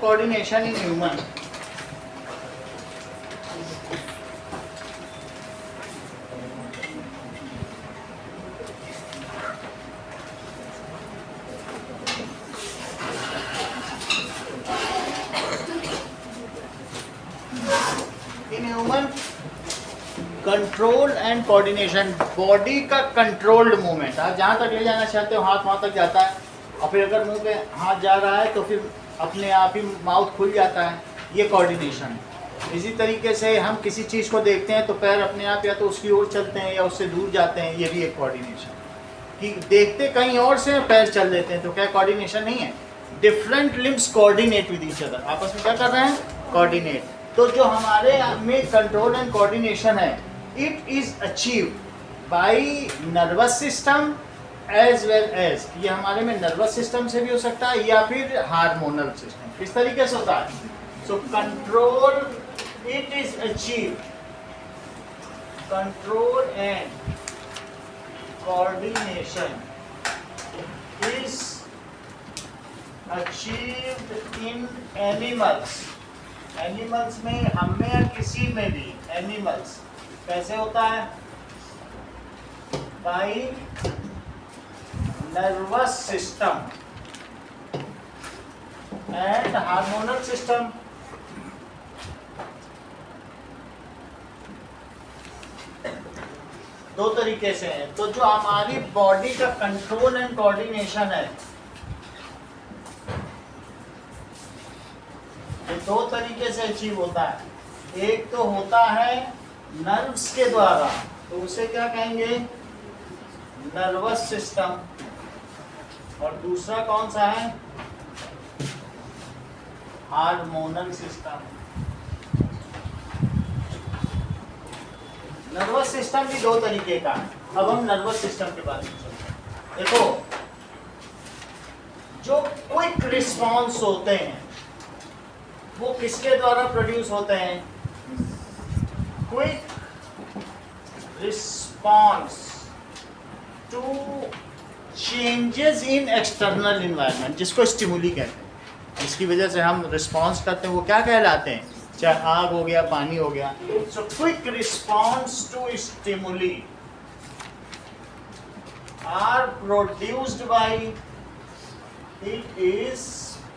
coordination in human. In human, control and coordination, body का controlled movement, आप जहाँ तक ले जाना चाहते हो हाथ वहाँ तक जाता है, और फिर अगर मुंह पे हाथ जा रहा है तो फिर अपने आप ही माउथ खुल जाता है, ये कोऑर्डिनेशन। इसी तरीके से हम किसी चीज़ को देखते हैं तो पैर अपने आप या तो उसकी ओर चलते हैं या उससे दूर जाते हैं, ये भी एक कोऑर्डिनेशन। कि देखते कहीं और से पैर चल देते हैं तो क्या कोऑर्डिनेशन नहीं है? Different limbs coordinate with each other, आपस में क्या कर रहे हैं? कोऑर्डिनेट। तो जो हमारे में कंट्रोल एंड कोऑर्डिनेशन है, it is achieve by nervous system as well as, ये हमारे में नर्वस सिस्टम से भी हो सकता है या फिर हार्मोनल सिस्टम। किस तरीके से होता है? So control it is achieve, control and coordination is achieved in animals. Animals में, हम में या किसी में भी, एनिमल्स कैसे होता है? By nervous system and hormonal system. दो तरीके से है। तो जो हमारी बॉडी का कंट्रोल एंड कोऑर्डिनेशन है, ये दो तरीके से अचीव होता है। एक तो होता है नर्व्स के द्वारा, तो उसे क्या कहेंगे? Nervous system. और दूसरा कौन सा है? Hormonal system. नर्वस सिस्टम भी दो तरीके का है। अब हम नर्वस सिस्टम के बारे में चलते हैं। देखो, जो क्विक रिस्पॉन्स होते हैं वो किसके द्वारा प्रोड्यूस होते हैं? Quick response to changes in external environment, जिसको स्टिमुली कहते हैं, जिसकी वजह से हम रिस्पॉन्स करते हैं, वो क्या कहलाते हैं? चाहे आग हो गया, पानी हो गया। So quick response to stimuli are produced by, it is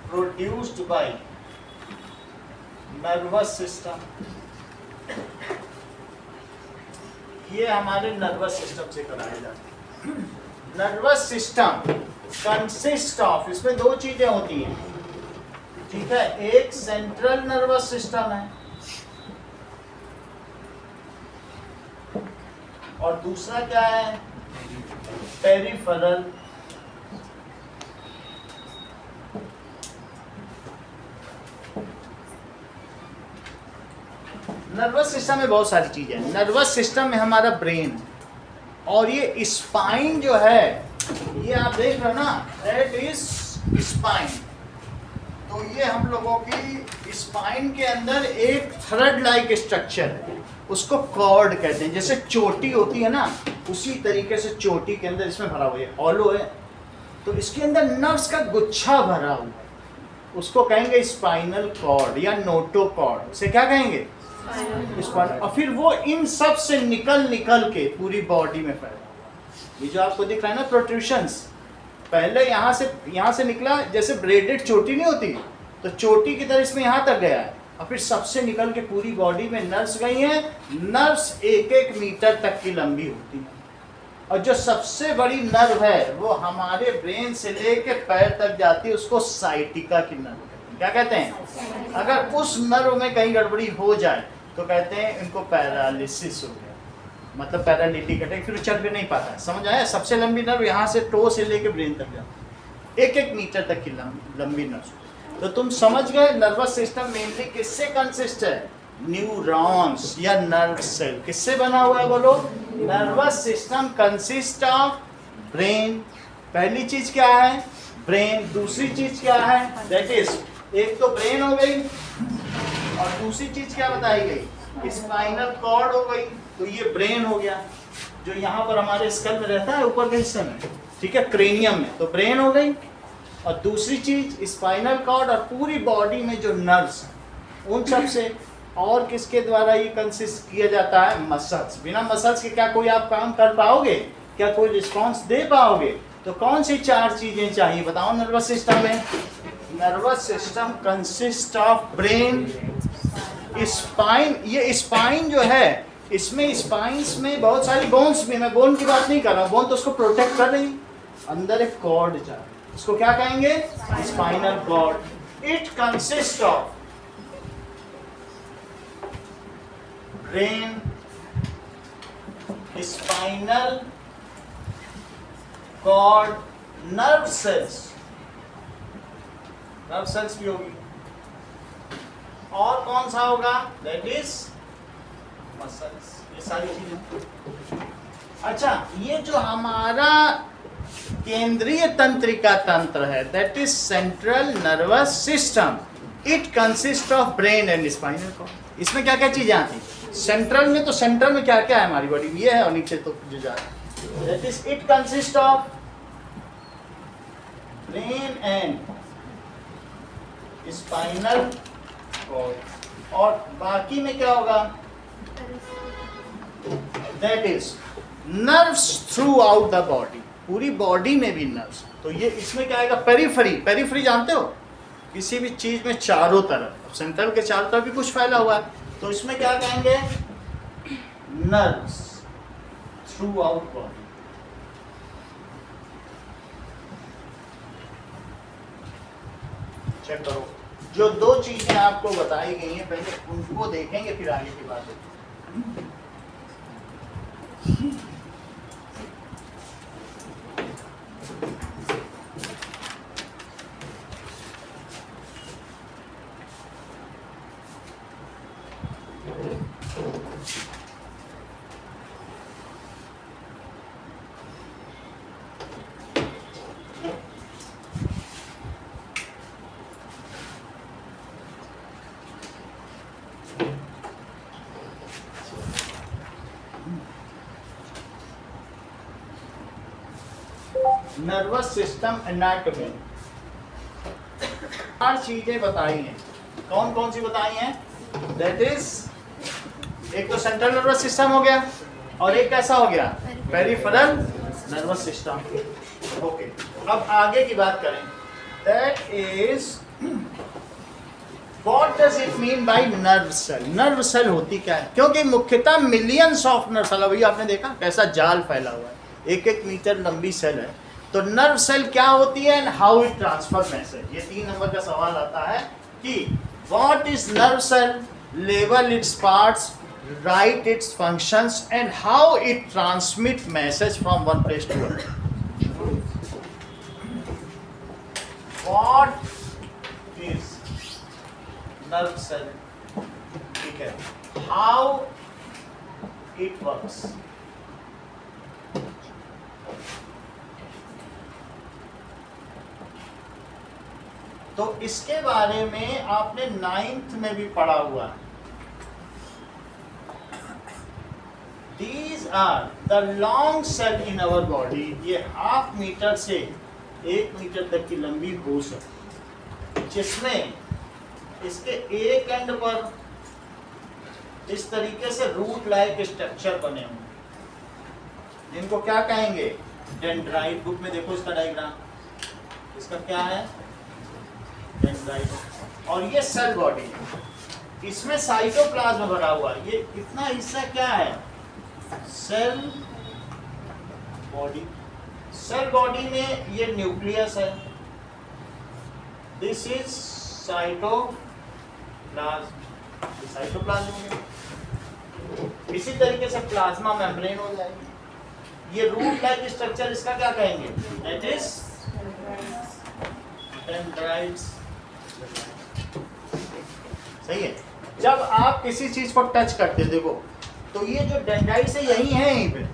produced by nervous system. ये हमारे नर्वस सिस्टम से कराया जाता है। नर्वस सिस्टम कंसिस्ट ऑफ, इसमें दो चीजें होती हैं, ठीक है? एक सेंट्रल नर्वस सिस्टम है और दूसरा क्या है? पेरिफेरल। नर्वस सिस्टम में बहुत सारी चीजें हैं। नर्वस सिस्टम में हमारा ब्रेन, और ये स्पाइन जो है, ये आप देख रहे हो ना, दैट इज स्पाइन। तो ये हम लोगों की स्पाइन के अंदर एक थ्रेड लाइक स्ट्रक्चर है, उसको कॉर्ड कहते हैं। जैसे चोटी होती है ना, उसी तरीके से चोटी के अंदर इसमें भरा हुआ है, हॉलो है, तो इसके अंदर नर्व्स का गुच्छा भरा हुआ है, उसको कहेंगे स्पाइनल कॉर्ड या नोटोकॉर्ड। उसे क्या कहेंगे? स्पाइनल। और फिर वो इन सब से निकल के पूरी बॉडी में फैला। ये जो आपको दिख रहा है ना प्रोट्रूशंस, पहले यहाँ से निकला, जैसे ब्रेडेड चोटी नहीं होती, तो चोटी की तरह इसमें यहाँ तक गया है, और फिर सबसे निकल के पूरी बॉडी में नर्व्स गई हैं। नर्व्स 1-1 मीटर तक की लंबी होती हैं, और जो सबसे बड़ी नर्व है वो हमारे ब्रेन से लेके पैर तक जाती है, उसको साइटिका की नर्व कहते हैं। क्या कहते हैं? अगर उस नर्व में कहीं गड़बड़ी हो जाए तो कहते हैं इनको पैरालिसिस हो गया, मतलब पैरालिटिक अटैक, फिर चल भी नहीं पाता है। समझ आया? सबसे लंबी नर्व यहाँ से टो से लेके ब्रेन तक जाती है, 1-1 मीटर तक की लंबी नर्व। तो तुम समझ गए नर्वस सिस्टम मेनली किससे कंसिस्ट है? न्यूरॉन्स या नर्व सेल। किससे बना हुआ है बोलो? Nervous system consist of brain. पहली चीज क्या है? ब्रेन। दूसरी चीज क्या है? दैट इज, एक तो ब्रेन हो गई, और दूसरी चीज क्या बताई गई? स्पाइनल कॉर्ड हो गई। तो ये ब्रेन हो गया, जो यहाँ पर हमारे स्कल में रहता है, ऊपर के हिस्से में, ठीक है, क्रेनियम में, तो ब्रेन हो गई। और दूसरी चीज स्पाइनल कॉर्ड और पूरी बॉडी में जो नर्व्स हैं उन सब से। और किसके द्वारा ये कंसिस्ट किया जाता है? मसल्स। बिना मसल्स के क्या कोई आप काम कर पाओगे? क्या कोई रिस्पॉन्स दे पाओगे? तो कौन सी 4 चीजें चाहिए बताओ नर्वस सिस्टम में? Nervous system consist of brain, spine. ये स्पाइन जो है इसमें स्पाइन्स में बहुत सारी बोन्स भी, मैं बोन की बात नहीं कर रहा हूँ, बोन तो उसको प्रोटेक्ट कर रही, अंदर एक कॉर्ड जा रहा है, इसको क्या कहेंगे? Spinal cord. It consist of brain, spinal cord, nerve cells, nerve cells भी होगी, और कौन सा होगा? That is muscles. ये सारी चीजें। अच्छा, ये जो हमारा केंद्रीय तंत्रिका तंत्र है that is central nervous system. It consist of brain and spinal cord. इसमें क्या क्या चीजें आती? सेंट्रल में, तो सेंट्रल में क्या क्या है हमारी बॉडी में? ये है, और नीचे तो जो जा रहा है that is it consist of brain and spinal cord. और बाकी में क्या होगा? That is nerves throughout the body. पूरी बॉडी में भी नर्व्स। तो ये इसमें क्या आएगा? पेरिफेरी। पेरिफेरी जानते हो? किसी भी चीज में चारों तरफ, सेंट्रल के चारों तरफ भी कुछ फैला हुआ है, तो इसमें क्या कहेंगे? Nerves throughout body. Check करो, जो 2 चीजें आपको बताई गई हैं पहले उनको देखेंगे, फिर आगे की बात देखेंगे। Nervous system anatomy. 4 चीजें बताई हैं। कौन कौन सी बताई हैं? दैट इज, एक तो सेंट्रल नर्वस सिस्टम हो गया, और एक कैसा हो गया? Peripheral nervous system. ओके, अब आगे की बात करें। That is what does it mean by nerve cell? Nerve cell होती क्या है? क्योंकि मुख्यतः मिलियंस ऑफ नर्व सेल, अभी आपने देखा कैसा जाल फैला हुआ है, 1-1 मीटर लंबी सेल है। तो नर्व सेल क्या होती है and how it transfer message? ये 3 नंबर का सवाल आता है कि what is nerve cell, label its parts, write its functions and how it transmit message from one place to other. What is nerve cell? ठीक है, हाउ इट वर्क्स। तो इसके बारे में आपने 9th में भी पढ़ा हुआ है। These are the long cell in our body। ये 1/2 मीटर से 1 मीटर तक की लंबी हो सकती, जिसमें इसके एक एंड पर इस तरीके से रूट लाइक स्ट्रक्चर बने होंगे, जिनको क्या कहेंगे? डेंड्राइट। बुक में देखो इसका डायग्राम, इसका क्या है? डेंड्राइट। और ये सेल बॉडी है, इसमें साइटोप्लाज्म भरा हुआ है। ये इतना हिस्सा क्या है? Cell body. सेल बॉडी में ये न्यूक्लियस है, दिस इज साइटोप्लाज्म। साइटोप्लाज्म हो गया। इसी तरीके से प्लाज्मा मेम्ब्रेन हो जाएगी। ये रूट लाइक स्ट्रक्चर, इसका क्या कहेंगे? That is dendrites. सही है। जब आप किसी चीज को टच करते हो, देखो तो ये जो डेंड्राइट्स है यही है, यहीं पे।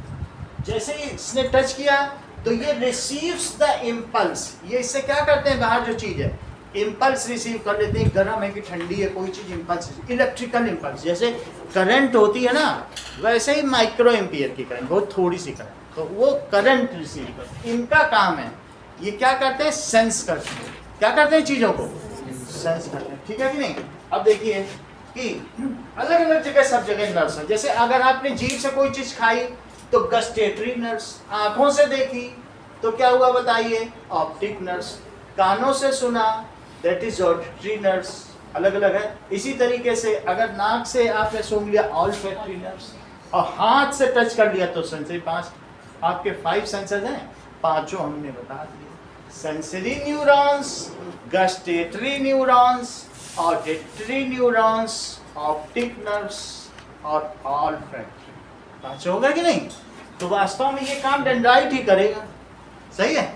जैसे ही इसने टच किया तो ये रिसीव्स द इम्पल्स। ये इससे क्या करते हैं? बाहर जो चीज है इम्पल्स रिसीव कर लेते हैं, गर्म है कि ठंडी है, कोई चीज इम्पल्स, इलेक्ट्रिकल इम्पल्स। जैसे करंट होती है ना, वैसे ही माइक्रो एम्पियर की करंट, बहुत थोड़ी सी करंट, तो वो करंट रिसीव करते। इनका काम है ये क्या करते हैं, सेंस करते हैं। क्या करते हैं, चीजों को सेंस करते हैं, ठीक है कि नहीं। अब देखिए कि अलग अलग जगह सब जगह नर्व्स है। जैसे अगर आपने जीभ से कोई चीज खाई तो गस्टेटरी नर्व्स, आंखों से देखी तो क्या हुआ बताइए, ऑप्टिक नर्व्स, कानों से सुना दैट इज ऑडिटरी नर्व्स, अलग अलग है। इसी तरीके से अगर नाक से आपने सूंघ लिया, ऑल्फैक्टरी नर्व्स, और हाथ से टच कर लिया तो सेंसरी। 5 आपके 5 सेंसर्स हैं, 5 हमने बता दिए। Sensory neurons, gustatory neurons, auditory neurons, optic nerves और ऑल्फैक्टरी। 5 होगा कि नहीं। तो वास्तव में ये काम डेंड्राइट ही करेगा, सही है।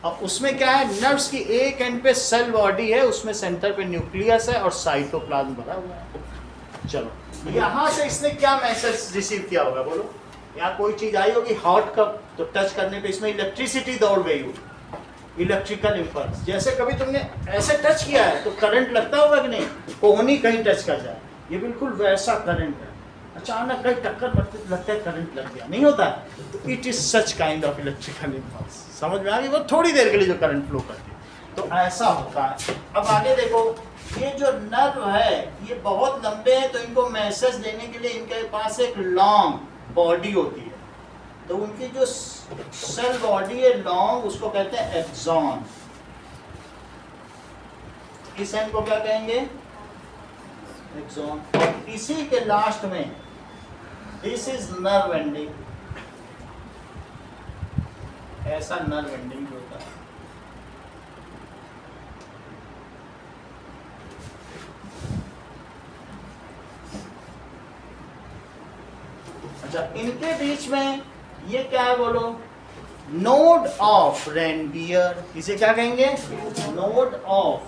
अब उसमें क्या है, नर्व्स की एक एंड पे सेल बॉडी है, उसमें सेंटर पे न्यूक्लियस है और साइटोप्लाज्म भरा हुआ है। चलो यहाँ से इसने क्या मैसेज रिसीव किया होगा बोलो। यहाँ कोई चीज आई होगी, हॉट कप, तो टच करने पे इसमें इलेक्ट्रिसिटी दौड़ गई होगी, इलेक्ट्रिकल इंपल्स। जैसे कभी तुमने ऐसे टच किया है तो करंट लगता होगा कि नहीं, कोहनी कहीं टच कर जाए, ये बिल्कुल वैसा करंट है। अचानक कहीं टक्कर पड़ती तो लगता है करंट लग गया, नहीं होता। तो it is such kind of electrical impulse. समझ में आ गई, वो थोड़ी देर के लिए जो करंट फ्लो करती है, तो ऐसा होता है। अब आगे देखो, ये जो नर्व है ये बहुत लंबे हैं, तो इनको मैसेज देने के लिए इनके पास एक लॉन्ग बॉडी होती है। तो उनकी जो सेल बॉडी है लॉन्ग, उसको कहते हैं एक्सॉन। इस एंड को क्या कहेंगे, एक्सॉन। और इसी के लास्ट में दिस इज नर्व एंडिंग, ऐसा नर्व एंडिंग होता है। अच्छा, इनके बीच में ये क्या है बोलो, नोड ऑफ रेनवियर। इसे क्या कहेंगे, नोड ऑफ।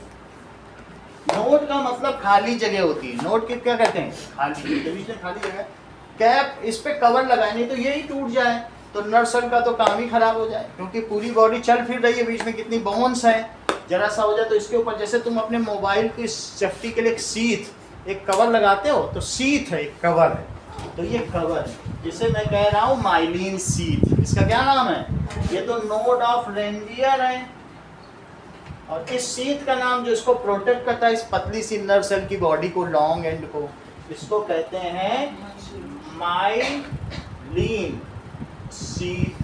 नोड का मतलब खाली जगह होती है। नोड की क्या कहते हैं, खाली, बीच में खाली जगह। कैप, इस पे कवर लगाए, नहीं तो यही टूट जाए तो नर्व सेल का तो काम ही खराब हो जाए, क्योंकि पूरी बॉडी चल फिर रही है, बीच में कितनी बोन्स है, जरा सा हो जाए तो इसके ऊपर, जैसे तुम अपने मोबाइल की सेफ्टी के लिए एक सीथ, एक कवर लगाते हो, तो सीथ है, एक कवर है, तो ये कवर है जिसे मैं कह रहा हूँ माइलिन सीथ। इसका क्या नाम है, ये तो नोड ऑफ रेनवियर है। और इस सीथ का नाम जो इसको प्रोटेक्ट करता है, इस पतली सी नर्व सेल की बॉडी को, लॉन्ग एंड को, इसको कहते हैं माइलिन सीथ।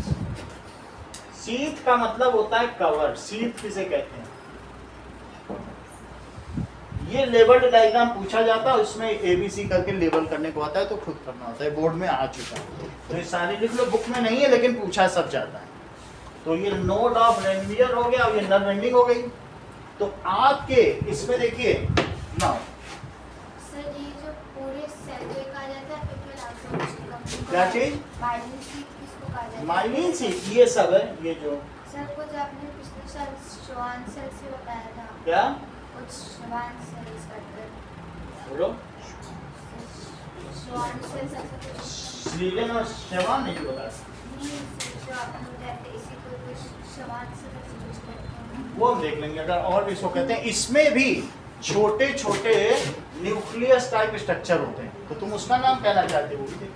सीथ का मतलब होता है कवर। सीथ किसे कहते हैं, ये लेबल्ड डायग्राम पूछा जाता है, उसमें ABC करके लेबल करने को आता है, तो खुद करना होता है, बोर्ड में आ चुका है। तो ये सारी लिख लो, बुक में नहीं है लेकिन पूछा सब जाता है। तो ये नोड ऑफ रेनवियर हो गया और ये नर्व एंडिंग हो गई। तो आपके इसमें देखिए ना, सर ये जो पूरे सेल को कहा जाता है, फिर आपको क्या चीज, माइलिन सीथ किसको कहा जाता है? माइलिन सीथ ये सब है। ये जो सर कुछ आपने पिछले साल श्वान सेल से बताया था, क्या कुछ श्वान सेल्स करके, बोलो, श्वान सेल्स ऐसा कुछ श्रीलन और शवान नहीं बता, नहीं, जो आपने बताया था इसी को कुछ श्वान सेल्स कुछ करते हैं। वो हम देख लेंगे। अगर और भी इसको कहते हैं, इसमें भी छोटे छोटे न्यूक्लियस टाइप स्ट्रक्चर होते हैं, तो तुम उसका नाम कहना चाहते हो, वो भी देखो।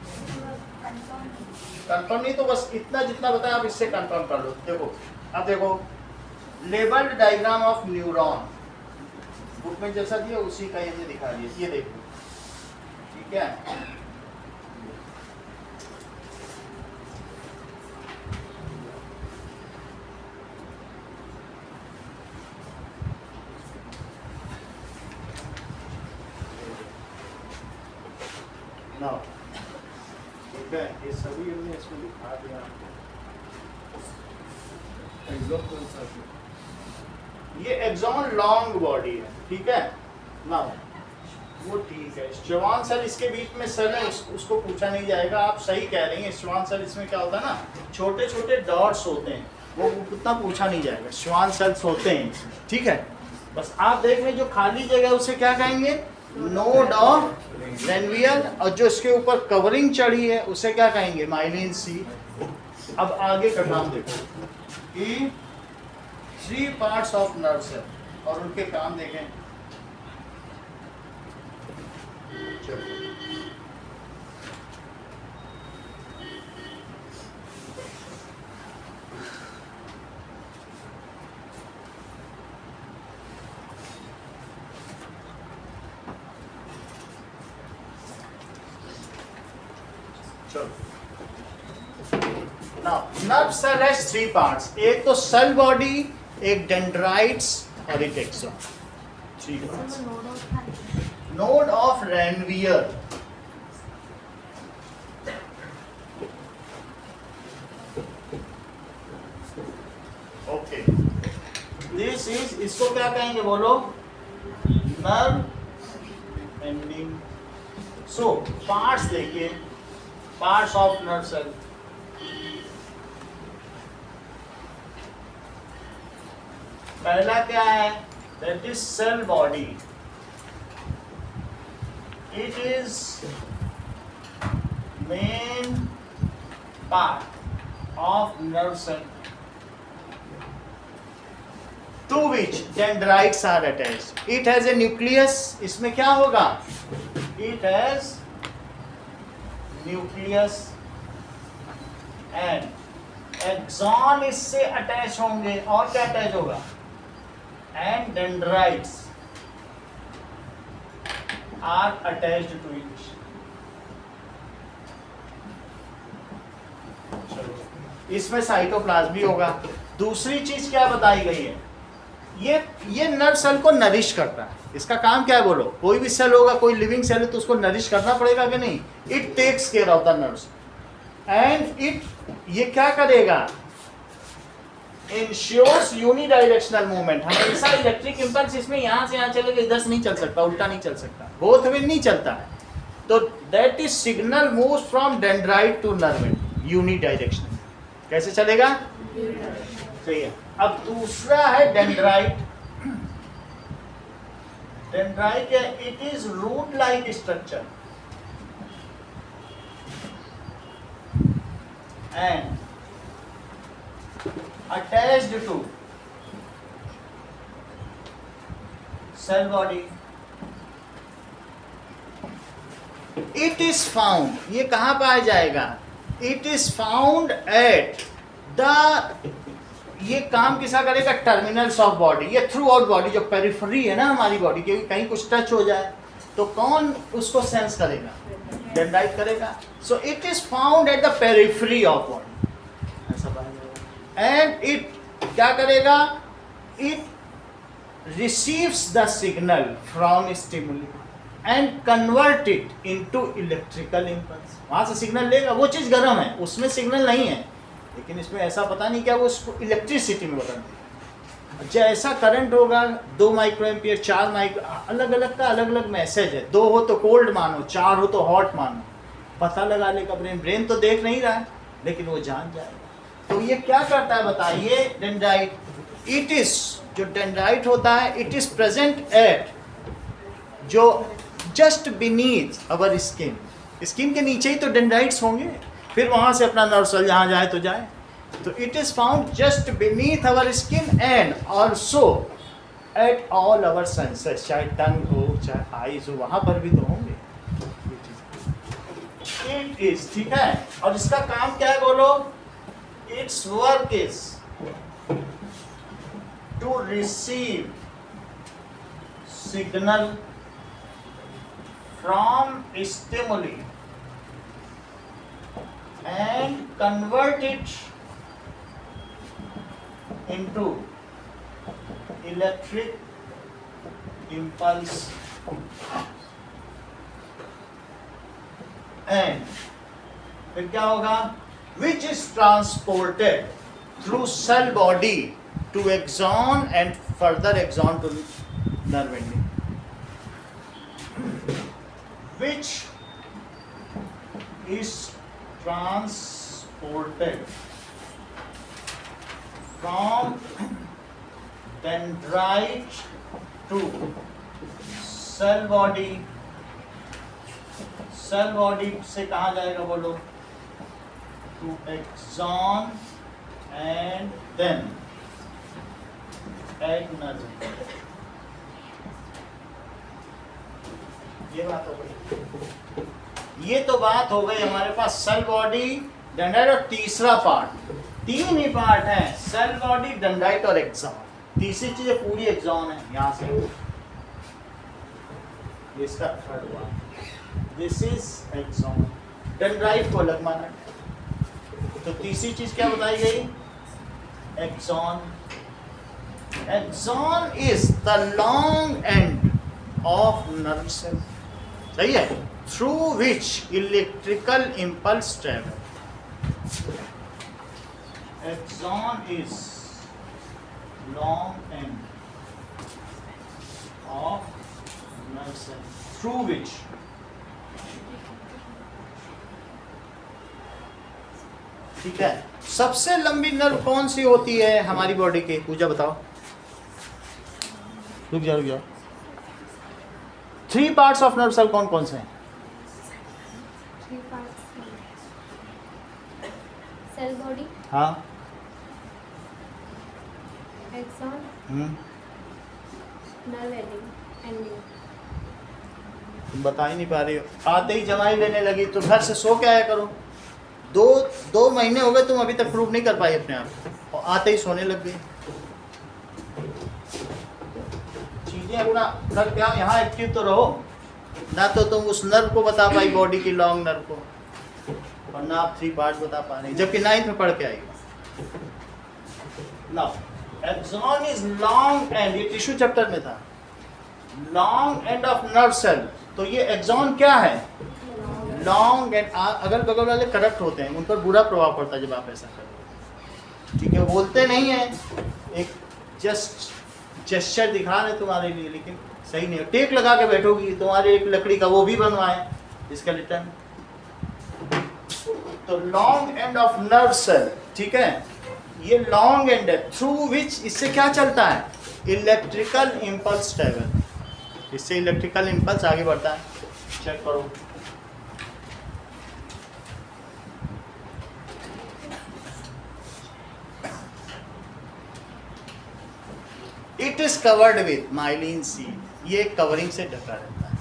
कंफर्म नहीं तो बस इतना जितना बताया आप इससे कंफर्म कर लो। देखो अब देखो, labelled diagram of neuron, book में जैसा दिया उसी का ये दिखा दिया, ये देखो, ठीक है। ना ठीक है, ये सभी हमने इसमें दिखा दिया। ये एक्सॉन लॉन्ग बॉडी है, ठीक है ना, वो ठीक है। श्वान सेल इसके बीच में सेल है, उसको पूछा नहीं जाएगा, आप सही कह रही हैं। श्वान सेल इसमें क्या होता है ना, छोटे छोटे डॉट्स होते हैं, वो उतना पूछा नहीं जाएगा, श्वान सेल्स होते हैं इसमें, ठीक है। बस आप देख रहे जो खाली जगह उसे क्या कहेंगे, नोड ऑफ रेनवियर, और जो इसके ऊपर कवरिंग चढ़ी है उसे क्या कहेंगे, माइलिन सीथ। अब आगे का काम देखो कि 3 पार्ट्स ऑफ नर्व सेल और उनके काम देखें। चलो now nerve cell has 3 parts, एक तो सेल बॉडी, एक डेंड्राइट्स और एक axon. 3 parts. Node of Ranvier, okay, this is, इसको क्या कहेंगे बोलो, नर्व एंडिंग। सो पार्ट्स देखिए, पार्ट्स ऑफ नर्व सेल। पहला क्या है, that is cell body, it is main part of nerve cell to which dendrites are attached. It has a nucleus. इसमें क्या होगा, it has nucleus and axon इससे attach होंगे, और क्या अटैच होगा, and dendrites are attached to it. चलो, इसमें साइटोप्लाज्म भी होगा। दूसरी चीज क्या बताई गई है, ये नर्व सेल को नरिश करता है। इसका काम क्या है बोलो, कोई भी सेल होगा, कोई लिविंग सेल है तो उसको नरिश करना पड़ेगा कि नहीं, it takes care of the nerves and it, ये क्या करेगा, इंश्योर्स यूनिडायरेक्शनल मूवमेंट। हमेशा इलेक्ट्रिक इंपल्स इसमें यहाँ से यहाँ चलेगा, इधर से नहीं चल सकता, उल्टा नहीं चल सकता, बोथ वे नहीं चलता है। तो that is signal moves from dendrite to nerve end unidirectional. कैसे चलेगा, सही है। अब दूसरा है डेंड्राइट। डेंड्राइट है, it is root like structure and attached to cell body. It is found, ये कहां पाया जाएगा, it is found at the, ये काम किसा करेगा, टर्मिनल्स ऑफ बॉडी, ये थ्रू आउट बॉडी, जो पेरिफेरी है ना हमारी बॉडी की, कहीं कुछ टच हो जाए तो कौन उसको सेंस करेगा, डेंड्राइट करेगा। So it is found at the periphery of body, ऐसा पाया जाएगा। एंड इट क्या करेगा, it receives the signal from stimuli and convert it into electrical impulse. वहां से सिग्नल लेगा, वो चीज गर्म है, उसमें सिग्नल नहीं है, लेकिन इसमें ऐसा पता नहीं क्या, वो उसको इलेक्ट्रिसिटी में बदल देगा। जैसा करंट होगा 2 माइक्रो एम्पियर, 4 माइक्रो, अलग अलग का अलग अलग मैसेज है। 2 हो तो कोल्ड मानो, 4 हो तो हॉट मानो, पता लगा लेगा ब्रेन तो देख नहीं रहा है लेकिन वो जान जाएगा। तो ये क्या करता है बताइए, डेंड्राइट, इट इज, जो डेंड्राइट होता है, इट इज प्रेजेंट एट, जो just beneath our skin, skin के नीचे ही तो डेंड्राइट्स होंगे, फिर वहां से अपना नर्व सेल जहां जाए तो जाए। तो it is found just beneath our skin and also at all our senses, चाहे टंग हो चाहे आईज हो, वहां पर भी तो होंगे। इट इज, ठीक है। और इसका काम क्या है बोलो, its work is to receive signal from stimuli and convert it into electric impulse and फिर क्या होगा, which is transported through cell body to axon and further axon to nerve ending, which is transported from dendrite to cell body, cell body से कहाँ जाएगा बोलो, to axon and then at nerve. ये बात हो गई, ये तो बात हो गई हमारे पास सेल बॉडी, डेंड्राइट और तीसरा पार्ट। 3 ही पार्ट है, सेल बॉडी, डेंड्राइट और एक्सॉन। तीसरी चीज पूरी एक्सॉन है, यहां से इसका third part, this is axon. Dendrite को अलग माना गया। तो तीसरी चीज क्या बताई गई? Axon. Axon is the long end of nerve cell, सही है, through which electrical impulse travel. Axon is long end of nerve cell through which ठीक है। सबसे लंबी नर्व कौन सी होती है हमारी बॉडी की? पूजा बताओ। रुक जाओ। 3 पार्ट्स ऑफ नर्व सेल कौन कौन से हैं? सेल बॉडी, हाँ, एक्सॉन, नर्व एंडिंग। तुम बता ही नहीं पा रही हो। आते ही जमाई लेने लगी तो घर से सो के आया करो। दो महीने हो गए तुम अभी तक प्रूव नहीं कर पाई अपने आप, और आते ही सोने लग गई। चीजें अपना करके आओ, यहाँ एक्टिव तो रहो ना। तो तुम उस नर्व को बता पाई, बॉडी की लॉन्ग नर्व को, और ना आप 3 पार्ट बता पा रहे, जबकि 9th में पढ़ के आई। Now axon is long end, ये टिश्यू चैप्टर में था, long end of nerve cell. तो ये एक्सॉन क्या है? Long end. अगल बगल वाले करप्ट होते हैं, उन पर बुरा प्रभाव पड़ता है जब आप ऐसा करो, ठीक है। बोलते नहीं है, एक जस्ट जेस्चर दिखा रहे तुम्हारे लिए, लेकिन सही नहीं है। टेक लगा के बैठोगी, तुम्हारे एक लकड़ी का वो भी बनवाए स्केलेटन। तो long end of nerve cell, ठीक है, ये लॉन्ग एंड है, थ्रू विच, इससे क्या चलता है? Electrical impulse travel. इससे इलेक्ट्रिकल इम्पल्स आगे बढ़ता है। चेक करो। It is covered with myelin sheath, ये कवरिंग से ढका रहता है।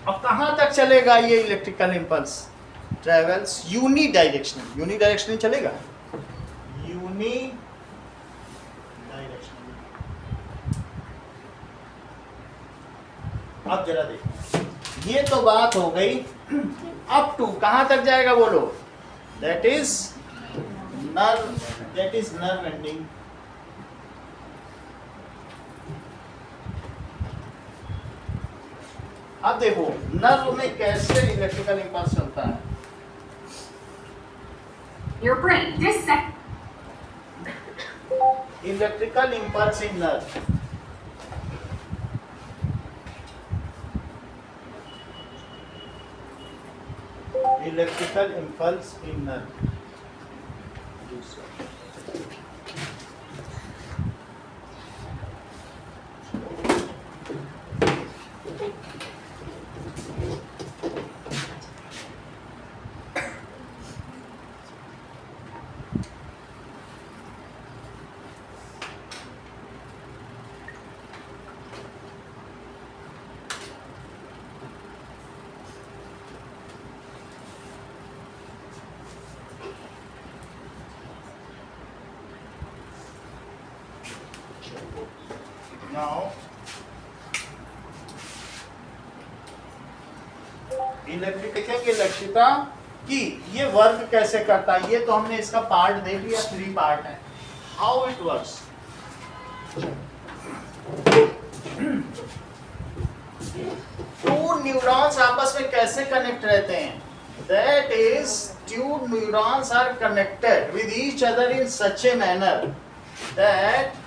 अब कहाँ तक चलेगा ये electrical impulse? Travels unidirectional. Unidirectional चलेगा, यूनी डायरेक्शनल। अब जरा देखो, ये तो बात हो गई। अप टू कहाँ तक जाएगा बोलो? That is nerve ending. अब देखो नर्व में कैसे इलेक्ट्रिकल इम्पल्स चलता है। Your brain, this sec. Electrical impulse in nerve, electrical impulse in nerve. Now, देखेंगे इलेक्ट्रिका कि ये वर्क कैसे करता है। ये तो हमने इसका पार्ट देख लिया, 3 पार्ट है। How it works, to neurons आपस में कैसे कनेक्ट रहते हैं? That is two neurons are connected with each other in such a manner that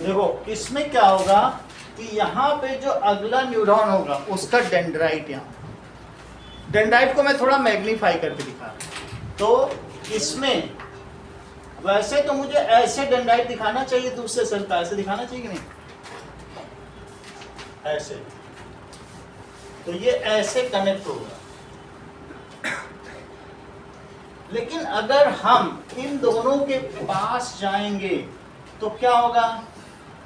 देखो इसमें क्या होगा कि यहाँ पे जो अगला न्यूरॉन होगा उसका डेंड्राइट यहाँ, डेंड्राइट को मैं थोड़ा मैग्नीफाई करके दिखा रहा हूं। तो इसमें वैसे तो मुझे ऐसे डेंड्राइट दिखाना चाहिए, दूसरे सेल का ऐसे दिखाना चाहिए कि नहीं, ऐसे, तो ये ऐसे कनेक्ट होगा। लेकिन अगर हम इन दोनों के पास जाएंगे तो क्या होगा,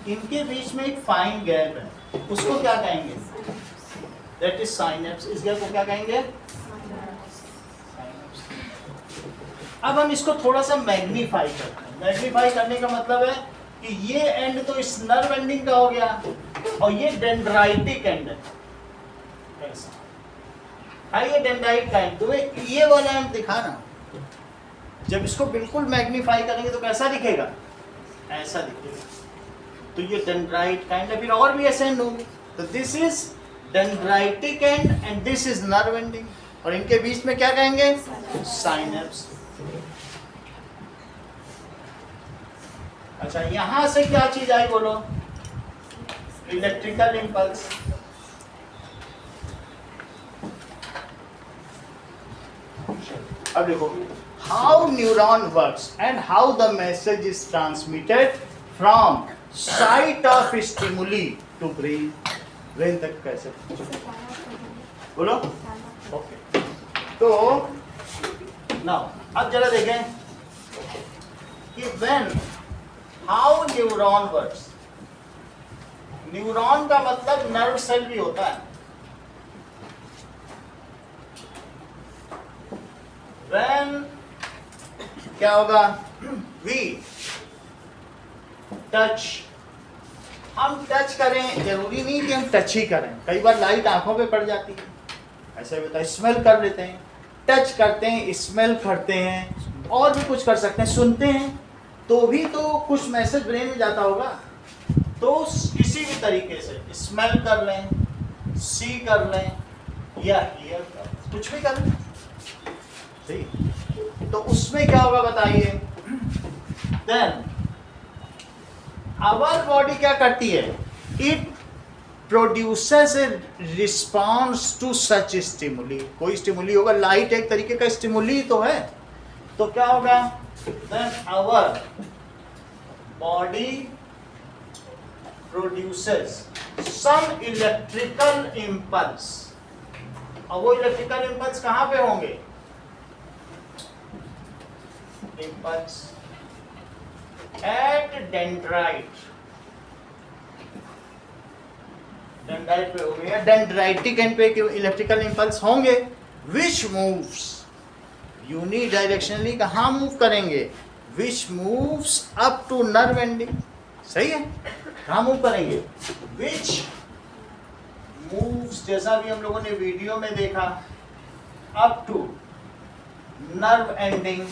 इनके बीच में एक फाइन गैप है, उसको क्या कहेंगे, दैट इज साइनेप्स। इस गैप को क्या कहेंगे, अब हम इसको थोड़ा सा मैग्नीफाई करते हैं। मैग्नीफाई करने का मतलब है कि ये एंड तो इस नर्व एंडिंग का हो गया और ये डेंड्राइटिक एंड है, ये डेंड्राइट का एंड, तुम्हें ये वाला एंड दिखा रहा हूं। जब इसको बिल्कुल मैग्नीफाई करेंगे तो कैसा दिखेगा, ऐसा दिखेगा। तो ये डेंड्राइट का एंड है, फिर और भी ऐसे एंड होंगे। तो this is dendritic and and this is nerve ending, और इनके बीच में क्या कहेंगे, साइनेप्स। अच्छा, यहां से क्या चीज आई बोलो, इलेक्ट्रिकल इंपल्स। अब देखो, how neuron works and how the message is transmitted from site of stimuli to brain. Brain तक कैसे बोलो, ओके। तो नाउ अब जरा देखें कि when how neuron works. Neuron का मतलब नर्व सेल भी होता है। व्हेन क्या होगा, वी टच, हम टच करें, जरूरी नहीं कि हम टच ही करें, कई बार लाइट आंखों पे पड़ जाती है, ऐसा भी होता है। स्मेल कर लेते हैं, टच करते हैं, स्मेल करते हैं, और भी कुछ कर सकते हैं, सुनते हैं तो भी तो कुछ मैसेज ब्रेन में जाता होगा। तो किसी भी तरीके से स्मेल कर लें, सी कर लें, या हियर कर लें, कुछ भी कर लें, सही। तो उसमें क्या होगा बताइए, देन आवर बॉडी क्या करती है, it produces a response to such stimuli. कोई स्टिमुली होगा, लाइट एक तरीके का स्टिमुली तो है, तो क्या होगा, then our body produces some electrical impulse। और वो इलेक्ट्रिकल इम्पल्स कहां पे होंगे, इम्पल्स एट डेंड्राइट, डेंड्राइट पे होंगे, या डेंड्राइटिक एंड पे इलेक्ट्रिकल इम्पल्स होंगे, विच मूव्स यूनिडायरेक्शनली। कहाँ मूव करेंगे, which moves up to nerve ending. सही है, कहाँ मूव करेंगे, विच मूव्स, जैसा भी हम लोगों ने वीडियो में देखा, up to nerve ending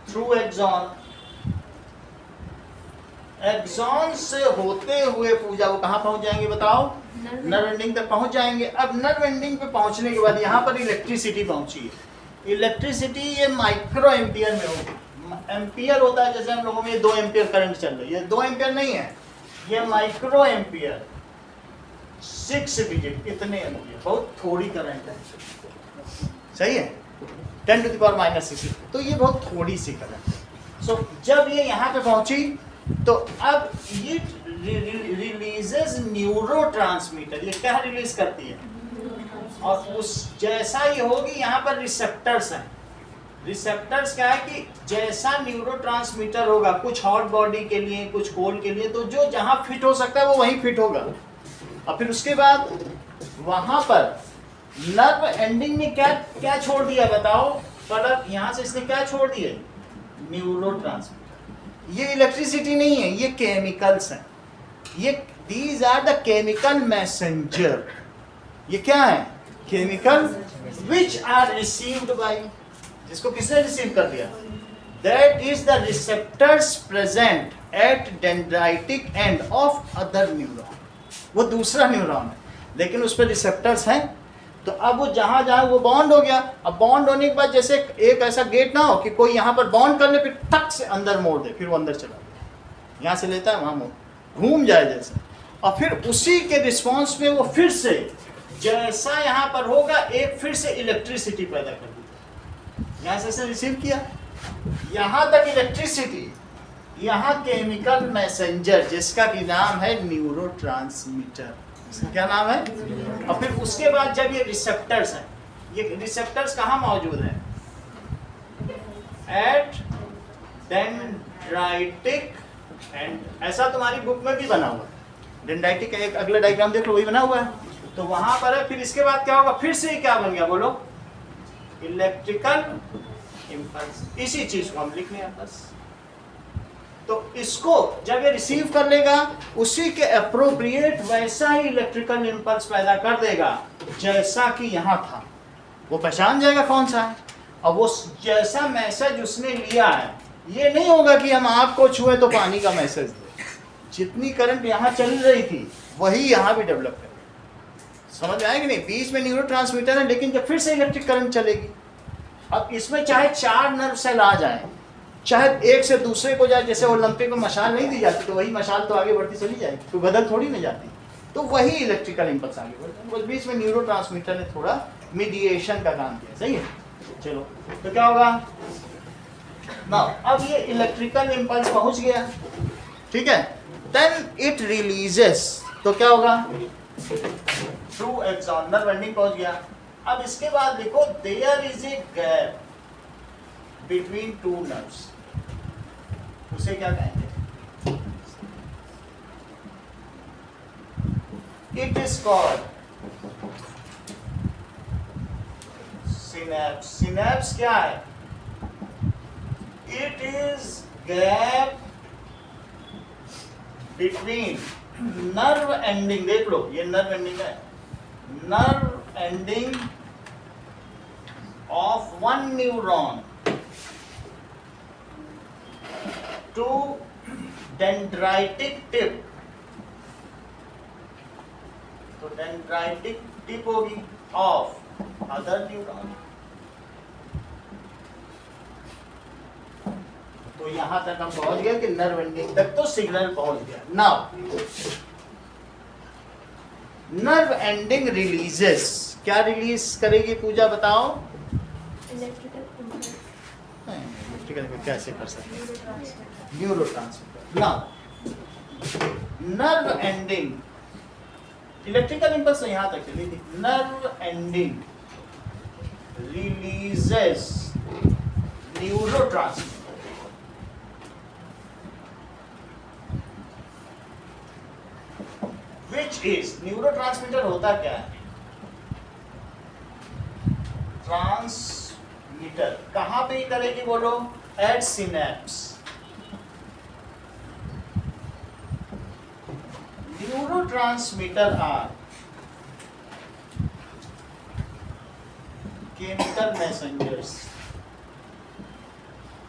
through axon. Axon से होते हुए पूजा वो कहाँ पहुंच जाएंगे बताओ, नर्व एंडिंग तक पहुंच जाएंगे। अब नर्व एंडिंग पे पहुंचने के बाद यहाँ पर इलेक्ट्रिसिटी पहुंची है। इलेक्ट्रिसिटी ये माइक्रो एम्पियर में होगी। एम्पियर होता है जैसे हम लोगों में 2 एम्पियर करंट चल रही है, ये 2 एम्पियर नहीं है, ये माइक्रो एम्पियर, 6 डिजिट, इतने एम्पियर, बहुत थोड़ी करंट है, सही है, 10⁻⁻⁶। तो ये बहुत थोड़ी सी करंट है। सो जब ये यहाँ पे पहुंची तो अब ये रिलीजेस न्यूरोट्रांसमीटर। ये क्या रिलीज करती है, और उस जैसा ये होगी, यहाँ पर रिसेप्टर्स हैं। रिसेप्टर्स क्या है कि जैसा न्यूरोट्रांसमीटर होगा, कुछ हॉट बॉडी के लिए, कुछ कोल्ड के लिए, तो जो जहाँ फिट हो सकता है वो वहीं फिट होगा। और फिर उसके बाद वहाँ पर नर्व एंडिंग ने क्या क्या छोड़ दिया बताओ, मतलब यहाँ से इसने क्या छोड़ दिए, न्यूरोट्रांसमीटर। ये इलेक्ट्रिसिटी नहीं है, ये केमिकल्स हैं, ये these are the chemical messenger. ये क्या है, chemical which are received by, जिसको किसने रिसीव कर दिया, that is the receptors present at dendritic end of other neuron. वो दूसरा न्यूरॉन है लेकिन उस पर रिसेप्टर्स हैं। तो अब वो जहां जहां वो बॉन्ड हो गया, अब बॉन्ड होने के बाद जैसे एक ऐसा गेट ना हो कि कोई यहाँ पर बॉन्ड कर ले फिर टक से अंदर मोड़ दे, फिर वो अंदर चला जाए, यहाँ से लेता है वहाँ मोड़ घूम जाए जैसे, और फिर उसी के रिस्पॉन्स में वो फिर से जैसा यहाँ पर होगा एक फिर से इलेक्ट्रिसिटी पैदा कर दी, यहाँ से रिसीव किया, यहाँ तक इलेक्ट्रिसिटी, यहाँ केमिकल मैसेंजर जिसका कि नाम है न्यूरोट्रांसमीटर, इसका क्या नाम है। और फिर उसके बाद जब ये रिसेप्टर्स हैं, ये रिसेप्टर्स कहाँ मौजूद हैं, एट डेंड्राइटिक एंड, ऐसा तुम्हारी बुक में भी बना हुआ है, डेंड्राइटिक का एक अगला डायग्राम देख लो, वही बना हुआ है, तो वहां पर है। फिर इसके बाद क्या होगा, फिर से क्या बन गया बोलो, इलेक्ट्रिकल इंपल्स, इसी चीज को हम लिख लें बस। तो इसको जब ये रिसीव कर लेगा उसी के अप्रोप्रिएट वैसा ही इलेक्ट्रिकल इंपल्स पैदा कर देगा जैसा कि यहाँ था, वो पहचान जाएगा कौन सा है। अब वो जैसा मैसेज उसने लिया है, ये नहीं होगा कि हम आपको छुए तो पानी का मैसेज दे, जितनी करंट यहाँ चल रही थी वही यहाँ भी डेवलप करेगा। समझ में आएगी नहीं, बीच में न्यूरोट्रांसमीटर है लेकिन जब फिर से इलेक्ट्रिक करंट चलेगी, अब इसमें चाहे 4 नर्व सेल आ जाए, चाहे एक से दूसरे को जाए, जैसे ओलंपिक में मशाल नहीं दी जाती तो वही मशाल तो आगे बढ़ती चली जाएगी, तो बदल थोड़ी नहीं जाती, तो वही इलेक्ट्रिकल इंपल्स आगे बढ़ता है। बीच में न्यूरोट्रांसमीटर ने थोड़ा मीडिएशन का काम किया, सही है। चलो तो क्या होगा ना, अब ये इलेक्ट्रिकल इंपल्स पहुंच गया, ठीक है, देन इट रिलीजेस, तो क्या होगा, थ्रू एक्सॉन, नर्व एंडिंग पहुंच गया। अब इसके बाद देखो, there is a gap between 2 nerves, उसे क्या कहेंगे, it is called synapse. Synapse क्या है, it is gap between nerve ending, देख लो ये नर्व एंडिंग है, nerve ending of 1 neuron to dendritic tip, तो डेंड्राइटिक टिप होगी ऑफ अदर न्यूरॉन, तो यहां तक हम पहुंच गए कि नर्व एंडिंग तक तो सिग्नल पहुंच गया। नाउ नर्व एंडिंग रिलीजेस, क्या रिलीज करेगी पूजा बताओ, इलेक्ट्रिकल कैसे कर सकते हैं, neurotransmitter. Now nerve ending, electrical impulse यहां तक चली थी, nerve ending releases neurotransmitter, which is, neurotransmitter होता क्या है, ट्रांसमीटर, कहां पे करेगी बोलो, at synapse. Neurotransmitter are chemical messengers,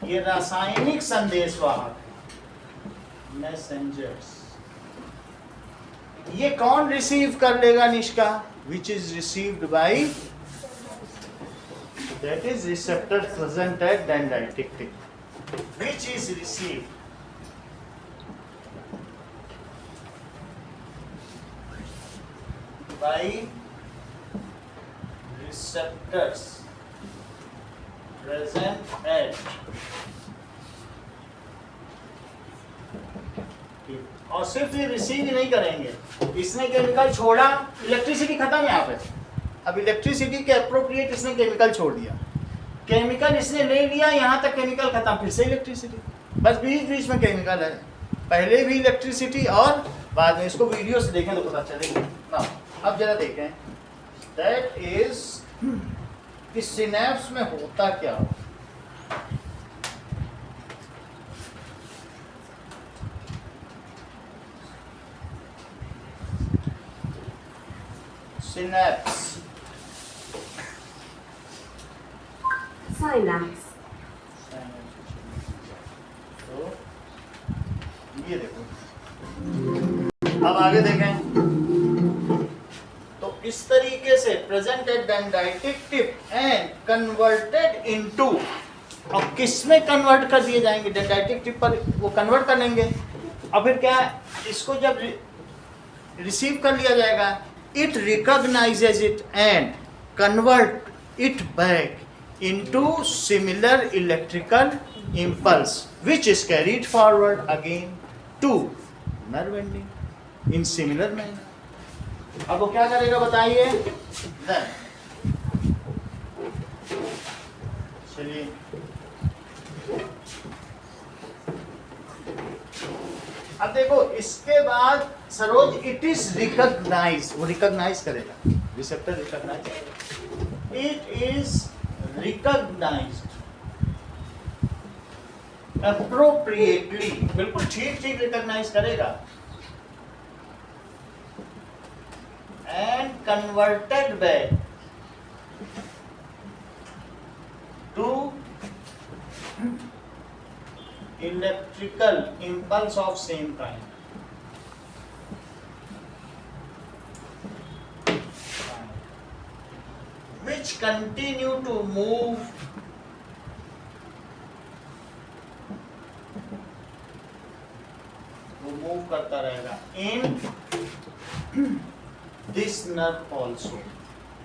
ये रासायनिक संदेशवाहक मैसेंजर्स। ये कौन रिसीव कर लेगा Nishka, which is received by, that is receptor present at dendritic tip, which is received by receptors present at, और सिर्फ ये रिसीव ही नहीं करेंगे, इसने केमिकल छोड़ा, इलेक्ट्रिसिटी खत्म है यहाँ पे, अब इलेक्ट्रिसिटी के अप्रोप्रिएट इसने केमिकल छोड़ दिया, केमिकल इसने ले लिया, यहाँ तक केमिकल खत्म, फिर से इलेक्ट्रिसिटी, बस बीच बीच में केमिकल है, पहले भी इलेक्ट्रिसिटी और बाद में, इसको वीडियो से देखें तो पता चलेगा ना। अब जरा देखें, दैट इज कि सिनैप्स में होता क्या हो, सिनैप्स, Synapse. तो ये देखो, अब आगे देखें, तो इस तरीके से present at dendritic tip and converted into, अब किस में कन्वर्ट कर दिए जाएंगे, डेंड्राइटिक टिप पर वो कन्वर्ट कर लेंगे। अब फिर क्या, इसको जब रिसीव कर लिया जाएगा it recognizes it and convert it back into similar electrical impulse which is carried forward again to nerve ending in similar manner. अब वो क्या करेगा बताइए? चलिए अब देखो इसके बाद सरोज इट इज रिकॉग्नाइज, वो रिकॉग्नाइज करेगा, receptor recognise, it is recognised appropriately, बिल्कुल ठीक ठीक रिकॉग्नाइज करेगा, and converted back to electrical impulse of same kind. Which continue to move करता रहेगा in this nerve also